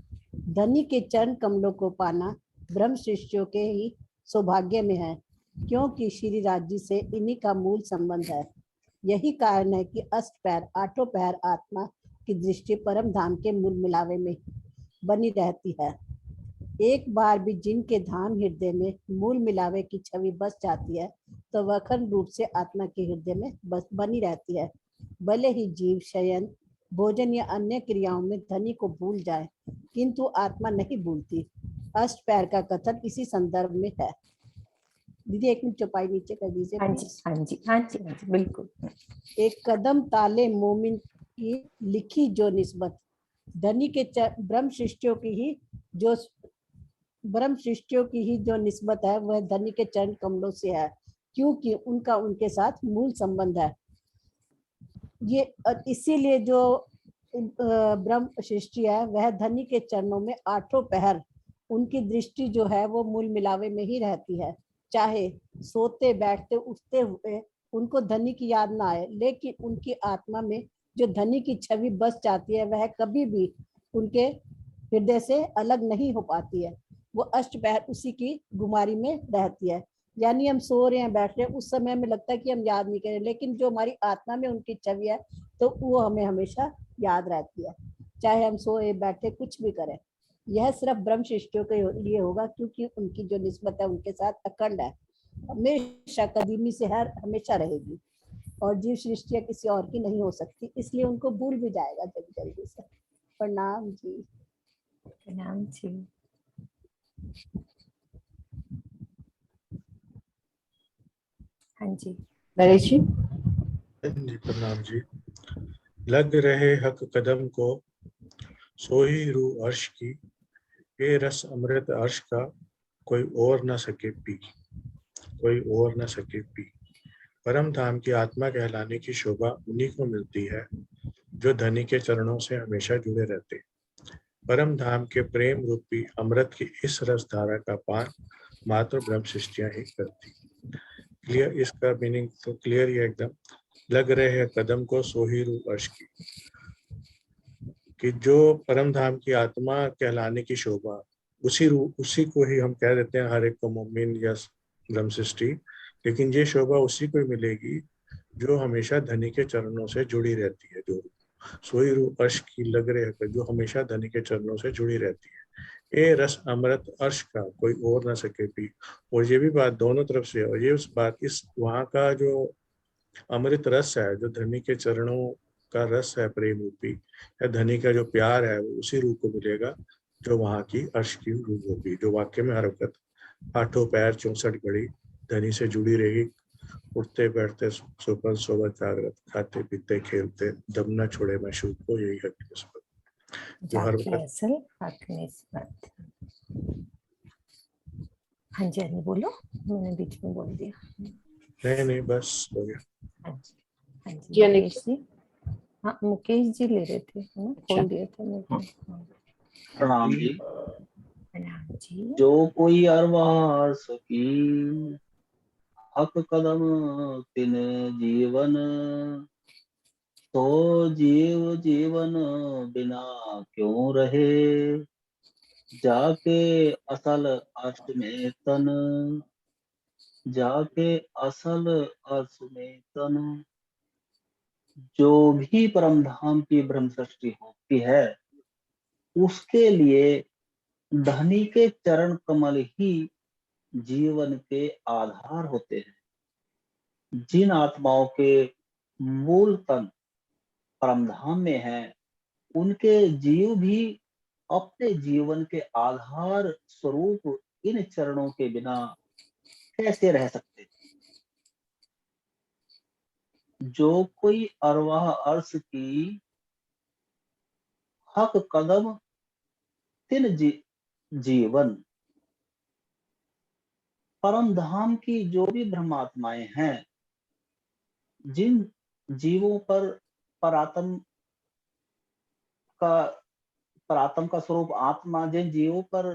धनी के चरण कमलों को पाना ब्रह्म शिष्यों के ही सौभाग्य में है, क्योंकि श्री राज्य से इन्हीं का मूल संबंध है। यही कारण है कि अष्ट पैर आठों पैर आत्मा की दृष्टि परम धाम के मूल मिलावे में बनी रहती है। एक बार भी जिनके धाम हृदय में मूल मिलावे की छवि बस जाती है तो वह अखंड रूप से आत्मा के हृदय में बस बनी रहती है। भले ही जीव शयन भोजन या अन्य क्रियाओं में धनी को भूल जाए, किंतु आत्मा नहीं भूलती। अष्ट पैर का कथन इसी संदर्भ में है। दीदी एक मिनट चौपाई नीचे कर दीजिए। हाँ जी हाँ जी हाँ जी हाँ जी बिल्कुल। एक कदम ताले मोमिन की लिखी जो निस्बत, धनी के ब्रह्म शिष्यों की ही जो ब्रह्म शिष्यों की ही जो निस्बत है वह धनी के चरण कमलों से है, क्योंकि उनका उनके साथ मूल संबंध है। ये इसीलिए जो ब्रह्म शिष्य है वह धनी के चरणों में आठों पहर उनकी दृष्टि जो है वो मूल मिलावे में ही रहती है। चाहे सोते बैठते उठते हुए उनको धनी की याद ना आए, लेकिन उनकी आत्मा में जो धनी की छवि बस जाती है वह कभी भी उनके हृदय से अलग नहीं हो पाती है। वो अष्ट पैर उसी की गुमारी में रहती है। यानी हम सो रहे हैं बैठ रहे हैं उस समय में लगता है कि हम याद नहीं करें, लेकिन जो हमारी आत्मा में उनकी छवि है तो वो हमें हमेशा याद रहती है, चाहे हम सोए बैठे कुछ भी करें। यह सिर्फ ब्रह्म शिष्यों के लिए होगा, क्योंकि उनकी जो निस्बत है उनके साथ अखंड है, हमेशा कदीमी से हर हमेशा रहेगी, और जीव सृष्टि किसी और की नहीं हो सकती, इसलिए उनको भूल भी जाएगा जल्दी जल्दी से। प्रणाम जी। प्रणाम जी। हाँ जी नरेश जी। जी प्रणाम जी। लग रहे हक कदम को, सोही रूह अर्श की, ये रस अमृत अर्श का, कोई और न सके पी, कोई और न सके पी। परम धाम की आत्मा कहलाने की शोभा उन्हीं को मिलती है जो धनी के चरणों से हमेशा जुड़े रहते। परम धाम के प्रेम रूपी अमृत की इस रस धारा का पान मात्र ब्रह्म सृष्टियां ही करती। क्लियर, इसका मीनिंग तो क्लियर ही एकदम। लग रहे हैं कदम को सोही रूह अर्श की, कि जो परम धाम की आत्मा कहलाने की शोभा, उसी को ही हम कह देते हैं हर एक को मोमिन या ब्रह्म सृष्टि, लेकिन ये शोभा उसी को मिलेगी जो हमेशा धनी के चरणों से जुड़ी रहती है। जो सोई रूह अर्श की लग रहे हैं, जो हमेशा धनी के चरणों से जुड़ी रहती है। ये रस अमृत अर्श का, कोई और ना सके पी। और ये भी बात दोनों तरफ से, और ये उस बात इस वहाँ का जो अमृत रस है, जो धनी के चरणों का रस है प्रेम रूपी, या धनी का जो प्यार है वो उसी रूह को मिलेगा जो वहाँ की अर्श की रूह होगी, जो वाक्य में हर वक्त आठों पैर 64 घड़ी धनी से जुड़ी रही, उठते बैठते सोपन सोबत जागृत, खाते पीते खेलते, दम न छोड़े मशहूर को, यही है निस्बत जो हर वक्त। हाँ जी अनी बोलो, मैंने बीच में बोल दिया। नहीं बस हो गया। हाँ जी मुकेश जी। हाँ मुकेश जी ले रहे थे, है ना, खोल दिए थे मेरे को। प्रणाम जी। प्रणाम जी। जो कोई अरवार सकी, हक कदम तिन जीवन, सो जीव जीवन बिना क्यों रहे, जाके असल अर्श में तन, जाके असल अर्श में तन। जो भी परम धाम की ब्रह्म सृष्टि होती है उसके लिए धनी के चरण कमल ही जीवन के आधार होते हैं। जिन आत्माओं के मूल तन परमधाम में है उनके जीव भी अपने जीवन के आधार स्वरूप इन चरणों के बिना कैसे रह सकते। जो कोई अरवाह अर्श की हक कदम तिन जीवन, परम धाम की जो भी ब्रह्मात्माएं हैं, जिन जीवों पर परात्म का स्वरूप आत्मा जिन जीवों पर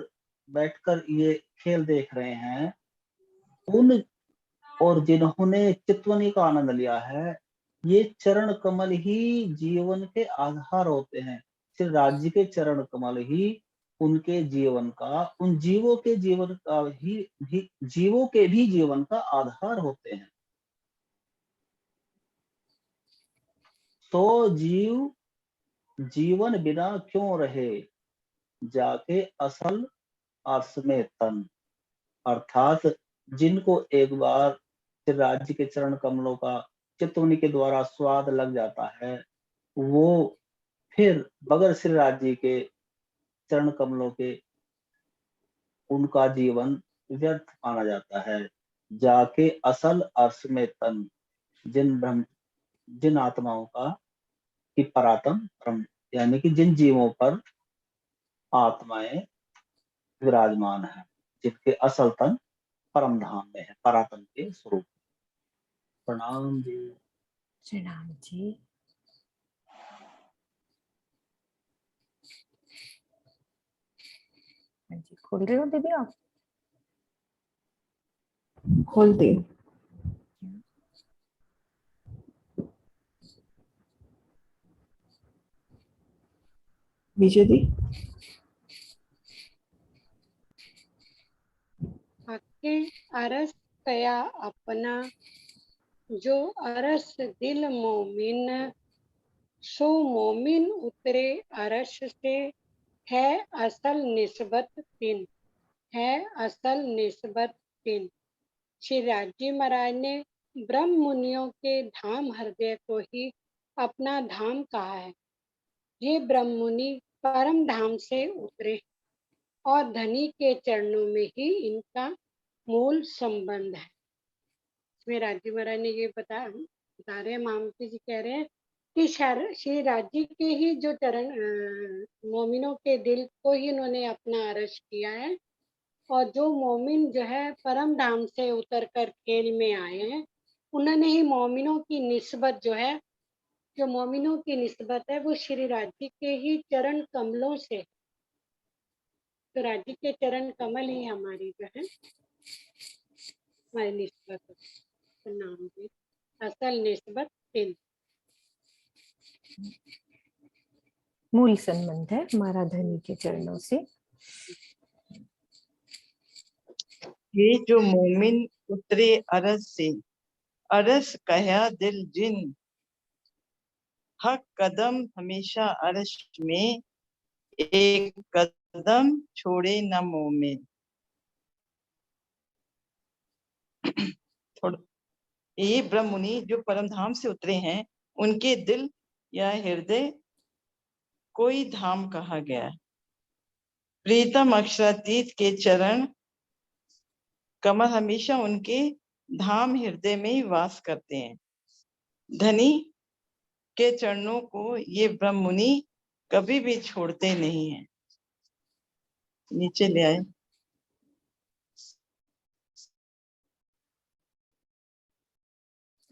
बैठकर ये खेल देख रहे हैं, उन और जिन्होंने चितवनी का आनंद लिया है, ये चरण कमल ही जीवन के आधार होते हैं। श्री राज्य के चरण कमल ही उनके जीवन का, उन जीवों के जीवन का भी जीवों के भी जीवन का आधार होते हैं। तो जीव जीवन बिना क्यों रहे, जाके असल अर्श में तन। अर्थात जिनको एक बार श्री राज्य के चरण कमलों का चितवनी के द्वारा स्वाद लग जाता है, वो फिर बगैर श्री राज्य के चरण कमलों के उनका जीवन व्यर्थ माना जाता है। जाके असल अर्श में तन, जिन आत्माओं का कि परात्म यानी कि जिन जीवों पर आत्माएं विराजमान है, जिनके असल तन परम धाम में है, परात्म के स्वरूप। प्रणाम जी। प्रणाम जी। हाँ जी, खोल रहे हो दीदी आप? खोल दे। विजय दी। हके अरस कया अपना, जो अरस दिल मोमिन, सो मोमिन उतरे अरश से, है असल निस्बत तिन, है असल निस्बत तिन। श्री राजी महाराज ने ब्रह्म मुनियों के धाम हृदय को ही अपना धाम कहा है। ये ब्रह्म मुनि परम धाम से उतरे और धनी के चरणों में ही इनका मूल संबंध है। इसमें राजी महाराज ने ये बता रहे हैं, मामती जी कह रहे हैं कि श्री राजी के ही जो चरण मोमिनों के दिल को ही इन्होंने अपना अरश किया है, और जो मोमिन जो है परम धाम से उतर कर खेल में आए हैं, उन्होंने ही मोमिनों की निस्बत जो है, जो मोमिनों की निस्बत है वो श्री राजी के ही चरण कमलों से। तो राजी के चरण कमल ही हमारी जो है हमारी निस्बत नाम भी असल निस्बत तिन, मूल संबंध है हमारा धनी के चरणों से। ये जो मोमिन उतरे अरस से, अरस कहा दिल जिन, हक कदम हमेशा अरश में, एक कदम छोड़े न मोमिन। ये ब्रह्म मुनि जो परम धाम से उतरे हैं, उनके दिल या हृदय कोई धाम कहा गया। प्रीतम अक्षरातीत के चरण कमल हमेशा उनके धाम हृदय में ही वास करते हैं। धनी के चरणों को ये ब्रह्म मुनि कभी भी छोड़ते नहीं हैं। नीचे ले आए।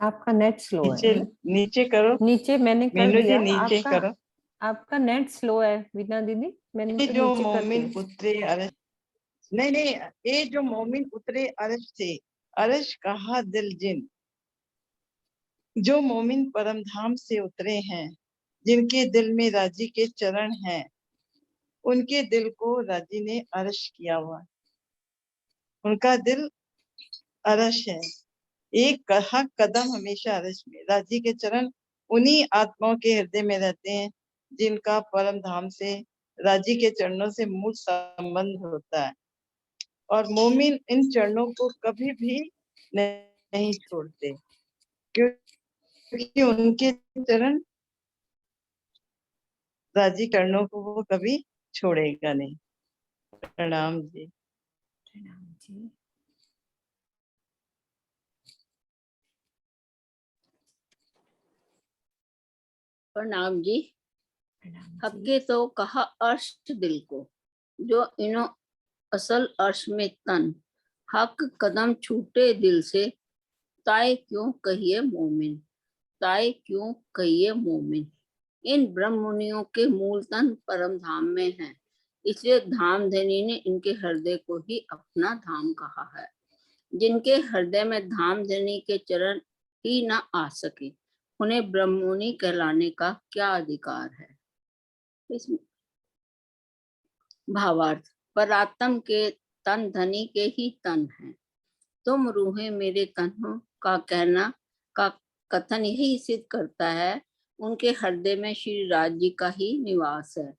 आपका नेट स्लो नीचे है। नीचे करो। नीचे मैंने कर मीनू जी दिया। नीचे करो। आपका नेट स्लो है वीना दीदी, मैंने ये तो जो नीचे कर मोमिन दिया। उतरे अरश, नहीं, ये जो मोमिन उतरे अरश से, अरश कहा दिल जिन, जो मोमिन परम धाम से उतरे हैं, जिनके दिल में राजी के चरण हैं, उनके दिल को राजी ने अर्श किया हुआ है। उनका दिल अर्श है। एक हक कदम हमेशा अर्श में। राजी के चरण उन्हीं आत्माओं के हृदय में रहते हैं जिनका परम धाम से राजी के चरणों से मूल संबंध होता है, और मोमिन इन चरणों को कभी भी नहीं छोड़ते, क्योंकि उनके चरण राजी चरणों को वो कभी छोड़ेगा नहीं। प्रणाम जी। प्रणाम जी। प्रणाम जी। हक्के तो कहा अर्श दिल को, जो इनो असल अर्श में तन, हक कदम छूटे दिल से, ताए क्यों कहिए मोमिन, ताए क्यों कहिए मोमिन। इन ब्रह्म मुनियों के मूल तन परम धाम में हैं, इसलिए धाम धनी ने इनके हृदय को ही अपना धाम कहा है। जिनके हृदय में धाम धनी के चरण ही न आ सके, उन्हें ब्रह्ममुनि कहलाने का क्या अधिकार है। इसमें भावार्थ, परात्म के तन धनी के ही तन है। तुम रूहें मेरे तन हो का कहना का कथन यही सिद्ध करता है उनके हृदय में श्री राज जी का ही निवास है।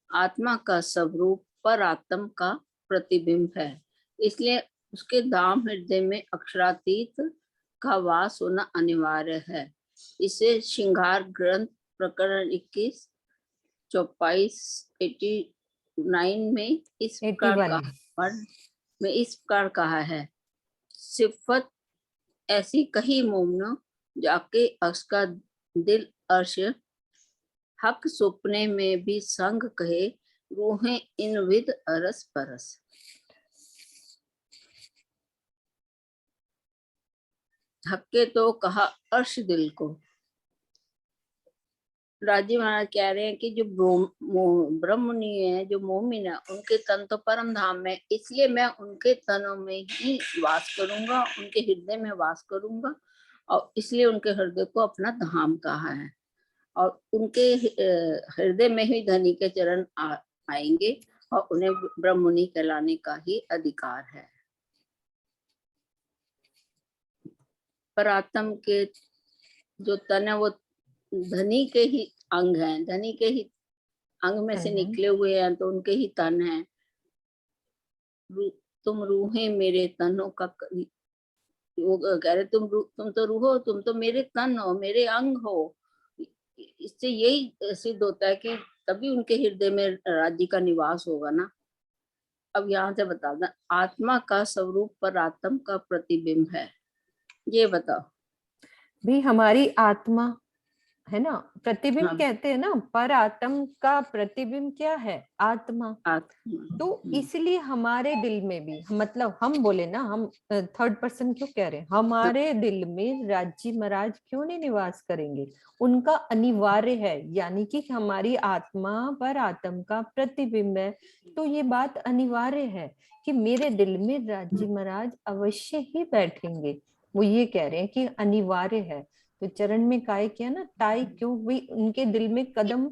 आत्मा का स्वरूप पर आत्म का प्रतिबिंब है, इसलिए उसके धाम हृदय में अक्षरातीत का वास होना अनिवार्य है। इसे श्रृंगार ग्रंथ प्रकरण 21 89 में इस प्रकार कहा है, सिफत ऐसी कही मोमनो जाके अक्स का दिल अर्श, हक सुपने में भी संग कहे, रूहें इन विद अरस परस। हक्के तो कहा अर्श दिल को। राजी महाराज कह रहे हैं कि जो ब्रह्ममुनि है, जो मोमिन है, उनके तन तो परम धाम में, इसलिए मैं उनके तनों में ही वास करूंगा, उनके हृदय में वास करूंगा, और इसलिए उनके हृदय को अपना धाम कहा है। और उनके हृदय में ही धनी के चरण आएंगे और उन्हें ब्रह्ममुनि कहलाने का ही अधिकार है। परात्म के जो तन है वो धनी के ही अंग हैं, धनी के ही अंग में से निकले हुए हैं, तो उनके ही तन हैं। तुम रूहें मेरे तनों का, वो कह रहे तुम तो रूह हो, तुम तो मेरे तन हो, मेरे अंग हो। इससे यही सिद्ध होता है कि तभी उनके हृदय में राज्य का निवास होगा ना। अब यहाँ से बता दें, आत्मा का स्वरूप पर आत्म का प्रतिबिंब है, ये बताओ भी। हमारी आत्मा है ना, प्रतिबिंब कहते हैं ना, पर आत्म का प्रतिबिंब क्या है? आत्मा। तो इसलिए हमारे दिल में भी, मतलब हम बोले ना, हम थर्ड पर्सन क्यों कह रहे हैं, हमारे दिल में राज्य महाराज क्यों नहीं निवास करेंगे? उनका अनिवार्य है, यानी कि हमारी आत्मा पर आत्म का प्रतिबिंब है, तो ये बात अनिवार्य है कि मेरे दिल में राज्य महाराज अवश्य ही बैठेंगे। वो ये कह रहे हैं कि अनिवार्य है। तो चरण में काय किया ना, ताई क्यों, भी उनके दिल में कदम,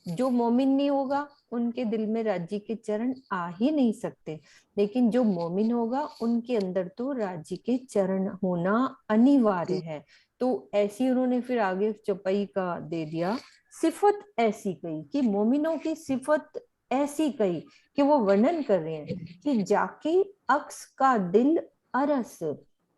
जो मोमिन नहीं होगा उनके दिल में राज्य के चरण आ ही नहीं सकते, लेकिन जो मोमिन होगा उनके अंदर तो राज्य के चरण होना अनिवार्य है। तो ऐसी उन्होंने फिर आगे चौपाई का दे दिया, सिफत ऐसी कही कि मोमिनों की सिफत ऐसी कही कि वो वर्णन कर रहे हैं कि जाके अक्स का दिल अरस,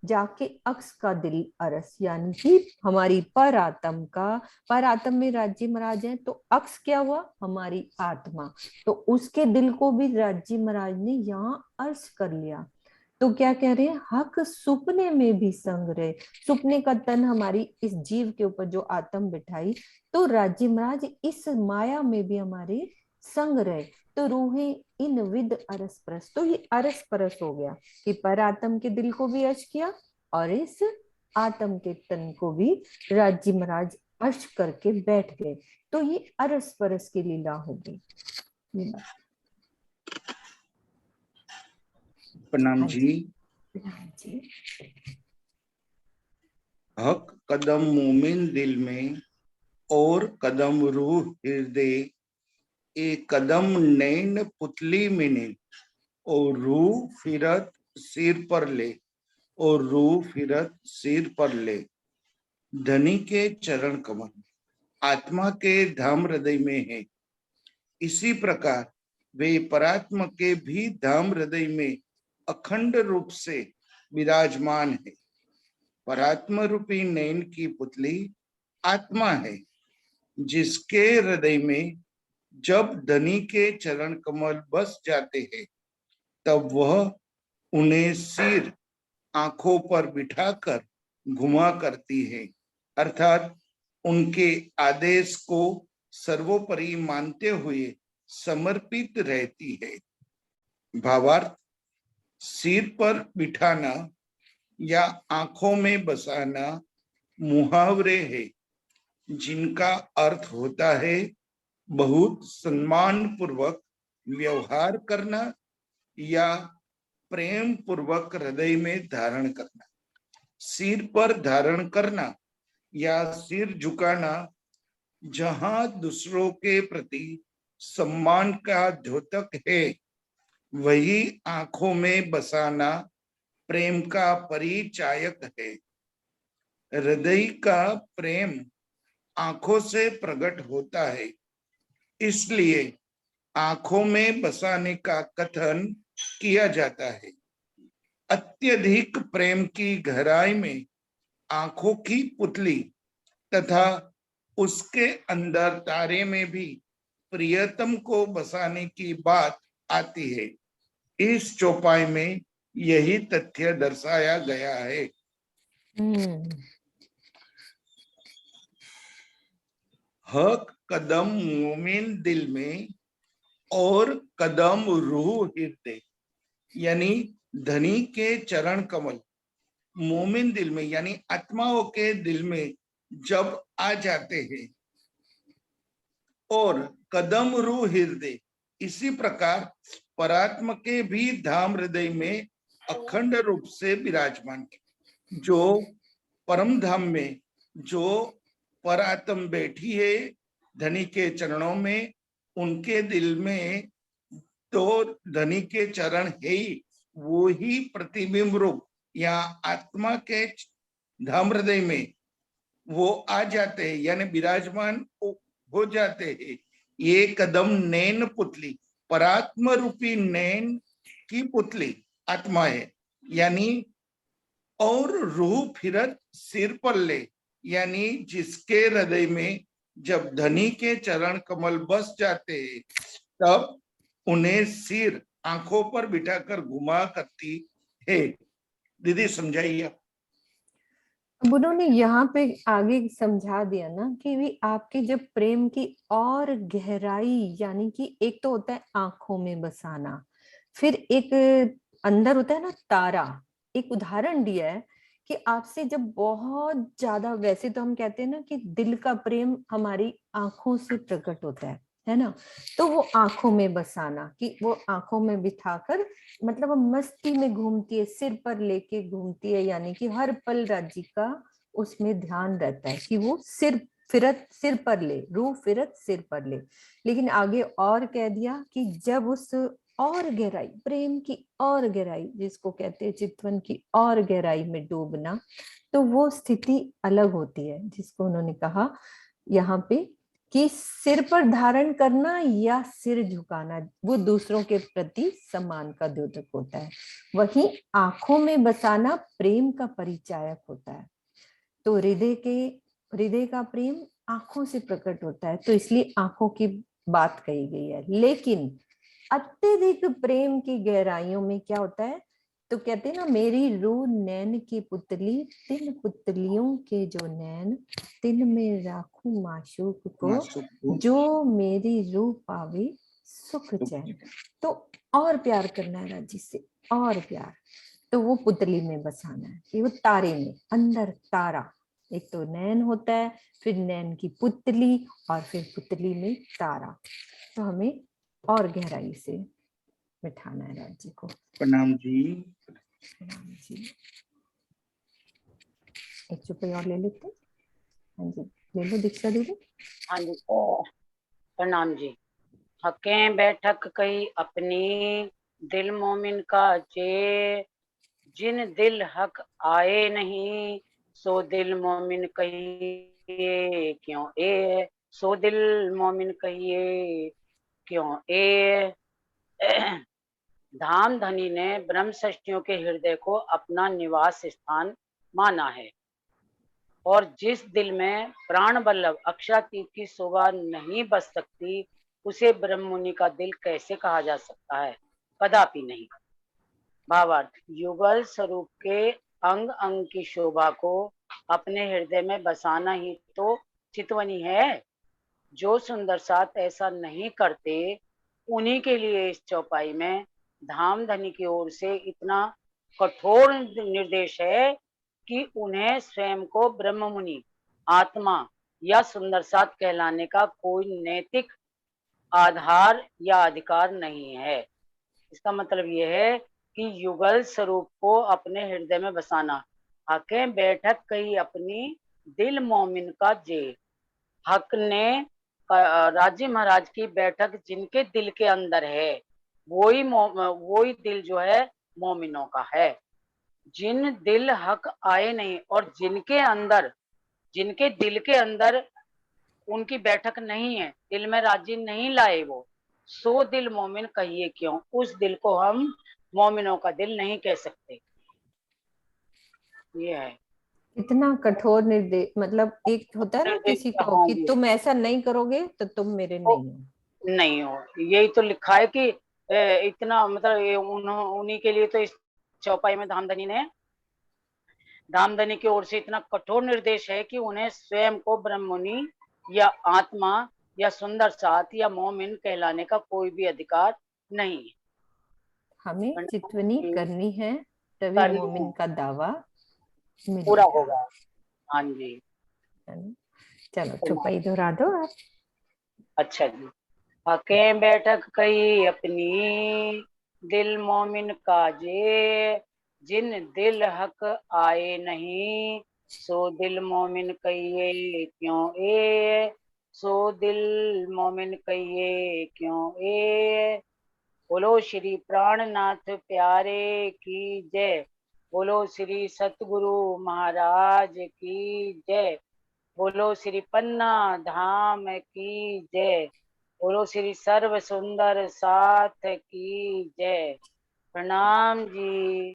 जाके अक्स का दिल अरस, यानी कि हमारी पर आत्म का, पर आत्म में राज्य महाराज है, तो अक्स क्या हुआ? हमारी आत्मा। तो उसके दिल को भी राज्य महाराज ने यहाँ अर्श कर लिया। तो क्या कह रहे हैं? हक सुपने में भी संग रहे। सुपने का तन हमारी इस जीव के ऊपर जो आत्म बिठाई, तो राज्य महाराज इस माया में भी हमारे संग रहे। तो रूहें इन विद अरस परस, तो ये अरस परस हो गया कि पर आत्म के दिल को भी अर्श किया और इस आत्म के तन को भी राज्य महाराज अर्श करके बैठ गए। तो ये अरस परस की लीला होगी। प्रणाम जी। प्रणाम जी। हक कदम मोमिन दिल में और कदम रूह हृदय, ए कदम नैन पुतली मिने और रूह फिरत सिर पर ले, और रूह फिरत सिर पर ले। धनी के चरण कमल आत्मा के धाम हृदय में है, इसी प्रकार वे परात्मा के भी धाम हृदय में अखंड रूप से विराजमान है। परात्मा रूपी नैन की पुतली आत्मा है, जिसके हृदय में जब धनी के चरण कमल बस जाते हैं, तब वह उन्हें सिर आंखों पर बिठाकर घुमा करती है, अर्थात उनके आदेश को सर्वोपरि मानते हुए समर्पित रहती है। भावार्थ, सिर पर बिठाना या आंखों में बसाना मुहावरे है, जिनका अर्थ होता है बहुत सम्मान पूर्वक व्यवहार करना या प्रेम पूर्वक हृदय में धारण करना। सिर पर धारण करना या सिर झुकाना जहां दूसरों के प्रति सम्मान का द्योतक है, वही आंखों में बसाना प्रेम का परिचायक है। हृदय का प्रेम आंखों से प्रकट होता है, इसलिए आंखों में बसाने का कथन किया जाता है। अत्यधिक प्रेम की गहराई में आंखों की पुतली तथा उसके अंदर तारे में भी प्रियतम को बसाने की बात आती है। इस चौपाई में यही तथ्य दर्शाया गया है। हक कदम मोमिन दिल में और कदम रूह हृदय, यानी धनी के चरण कमल मोमिन दिल में यानी आत्माओं के दिल में जब आ जाते हैं, और कदम रूह हृदय, इसी प्रकार परात्मा के भी धाम हृदय में अखंड रूप से विराजमान है। जो परम धाम में जो परात्म बैठी है धनी के चरणों में, उनके दिल में तो धनी के चरण है ही, वो ही प्रतिबिंब रूप या आत्मा के धाम हृदय में वो आ जाते हैं, यानी विराजमान हो जाते हैं। ये कदम नैन पुतली, परात्मा रूपी नैन की पुतली आत्मा है, यानी और रूह फिरत सिर पर ले, यानी जिसके हृदय में जब धनी के चरण कमल बस जाते हैं, तब उन्हें सिर आंखों पर बिठाकर घुमा करती है। दीदी समझाइए। अब उन्होंने यहाँ पे आगे समझा दिया ना कि भी आपके जब प्रेम की और गहराई, यानी कि एक तो होता है आंखों में बसाना, फिर एक अंदर होता है ना तारा। एक उदाहरण दिया है कि आपसे जब बहुत ज्यादा, वैसे तो हम कहते हैं ना कि दिल का प्रेम हमारी आंखों से प्रकट होता है ना, तो वो आंखों में बसाना, कि वो आंखों में बिठाकर, मतलब वो मस्ती में घूमती है, सिर पर लेके घूमती है, यानी कि हर पल राज्य का उसमें ध्यान रहता है कि वो सिर फिरत सिर पर ले, रूह फिरत सिर पर ले। लेकिन आगे और कह दिया कि जब उस और गहराई, प्रेम की और गहराई, जिसको कहते हैं चितवन की और गहराई में डूबना, तो वो स्थिति अलग होती है, जिसको उन्होंने कहा यहाँ पे कि सिर पर धारण करना या सिर झुकाना, वो दूसरों के प्रति सम्मान का द्योतक होता है। वहीं आंखों में बसाना प्रेम का परिचायक होता है। तो हृदय का प्रेम आंखों से प्रकट होता है, तो इसलिए आंखों की बात कही गई है। लेकिन अत्यधिक प्रेम की गहराइयों में क्या होता है, तो कहते हैं ना, मेरी रूह नैन की पुतली, तिन पुतलियों के जो नैन, तिन में राखूं माशूक को, जो मेरी रूह पावे सुख चैन। तो और प्यार करना है राज्य से, और प्यार, तो वो पुतली में बसाना है, कि वो तारे में, अंदर तारा, एक तो नैन होता है, फिर नैन की पुतली, और फिर पुतली में तारा। तो हमें और गहराई से बिठाना है राज्य को। प्रणाम जी। प्रणाम जी। एक चुपई और ले लेते हैं। हाँ जी, ले लो दीक्षा दीदी। हाँ जी, प्रणाम जी। हके बैठक कही अपनी, दिल मोमिन का जे, जिन दिल हक आए नहीं, सो दिल मोमिन कहिए क्यों ए, सो दिल मोमिन कहिए क्यों ए। धाम धनी ने ब्रह्म षष्टियों के हृदय को अपना निवास स्थान माना है, और जिस दिल में प्राण वल्लभ अक्षरातीत की शोभा नहीं बस सकती, उसे ब्रह्म मुनि का दिल कैसे कहा जा सकता है? कदापि नहीं। भावार्थ, युगल स्वरूप के अंग अंग की शोभा को अपने हृदय में बसाना ही तो चितवनी है। जो सुंदर साथ ऐसा नहीं करते, उन्हीं के लिए इस चौपाई में धाम धनी की ओर से इतना कठोर निर्देश है कि उन्हें स्वयं को ब्रह्म मुनि, आत्मा या सुंदर साथ कहलाने का कोई नैतिक आधार या अधिकार नहीं है। इसका मतलब यह है कि युगल स्वरूप को अपने हृदय में बसाना। हके बैठक कही अपनी, दिल मोमिन का जे। हक ने राजी महाराज की बैठक जिनके दिल के अंदर है, वही दिल जो है मोमिनों का है। जिन दिल हक आए नहीं, और जिनके दिल के अंदर उनकी बैठक नहीं है, दिल में राजी नहीं लाए वो, सो दिल मोमिन कहिए क्यों, उस दिल को हम मोमिनों का दिल नहीं कह सकते। ये है इतना कठोर निर्देश, मतलब एक होता है ना किसी को हाँ कि जी, तुम ऐसा नहीं करोगे तो तुम मेरे नहीं हो। नहीं हो, यही तो लिखा है कि इतना मतलब उन्हीं के लिए तो इस चौपाई में धामधनी की ओर से इतना कठोर निर्देश है कि उन्हें स्वयं को ब्रह्म मुनि या आत्मा या सुंदर साथ या मोमिन कहलाने का कोई भी अधिकार नहीं है। हमें चितवनी करनी है, तभी करनी मोमिन है, का दावा पूरा मिलेगा। होगा। हाँ जी, चलो चौपाई दोहरा दो आप। अच्छा जी। हके बैठक कही अपनी, दिल मोमिन का जे, जिन दिल हक आए नहीं, सो दिल मोमिन कहिए क्यों ए, सो दिल मोमिन कहिए क्यों ए। बोलो श्री प्राणनाथ प्यारे की जय। बोलो श्री सतगुरु महाराज की जय। बोलो श्री पन्ना धाम की जय। बोलो श्री सर्व सुंदर साथ की जय। प्रणाम जी।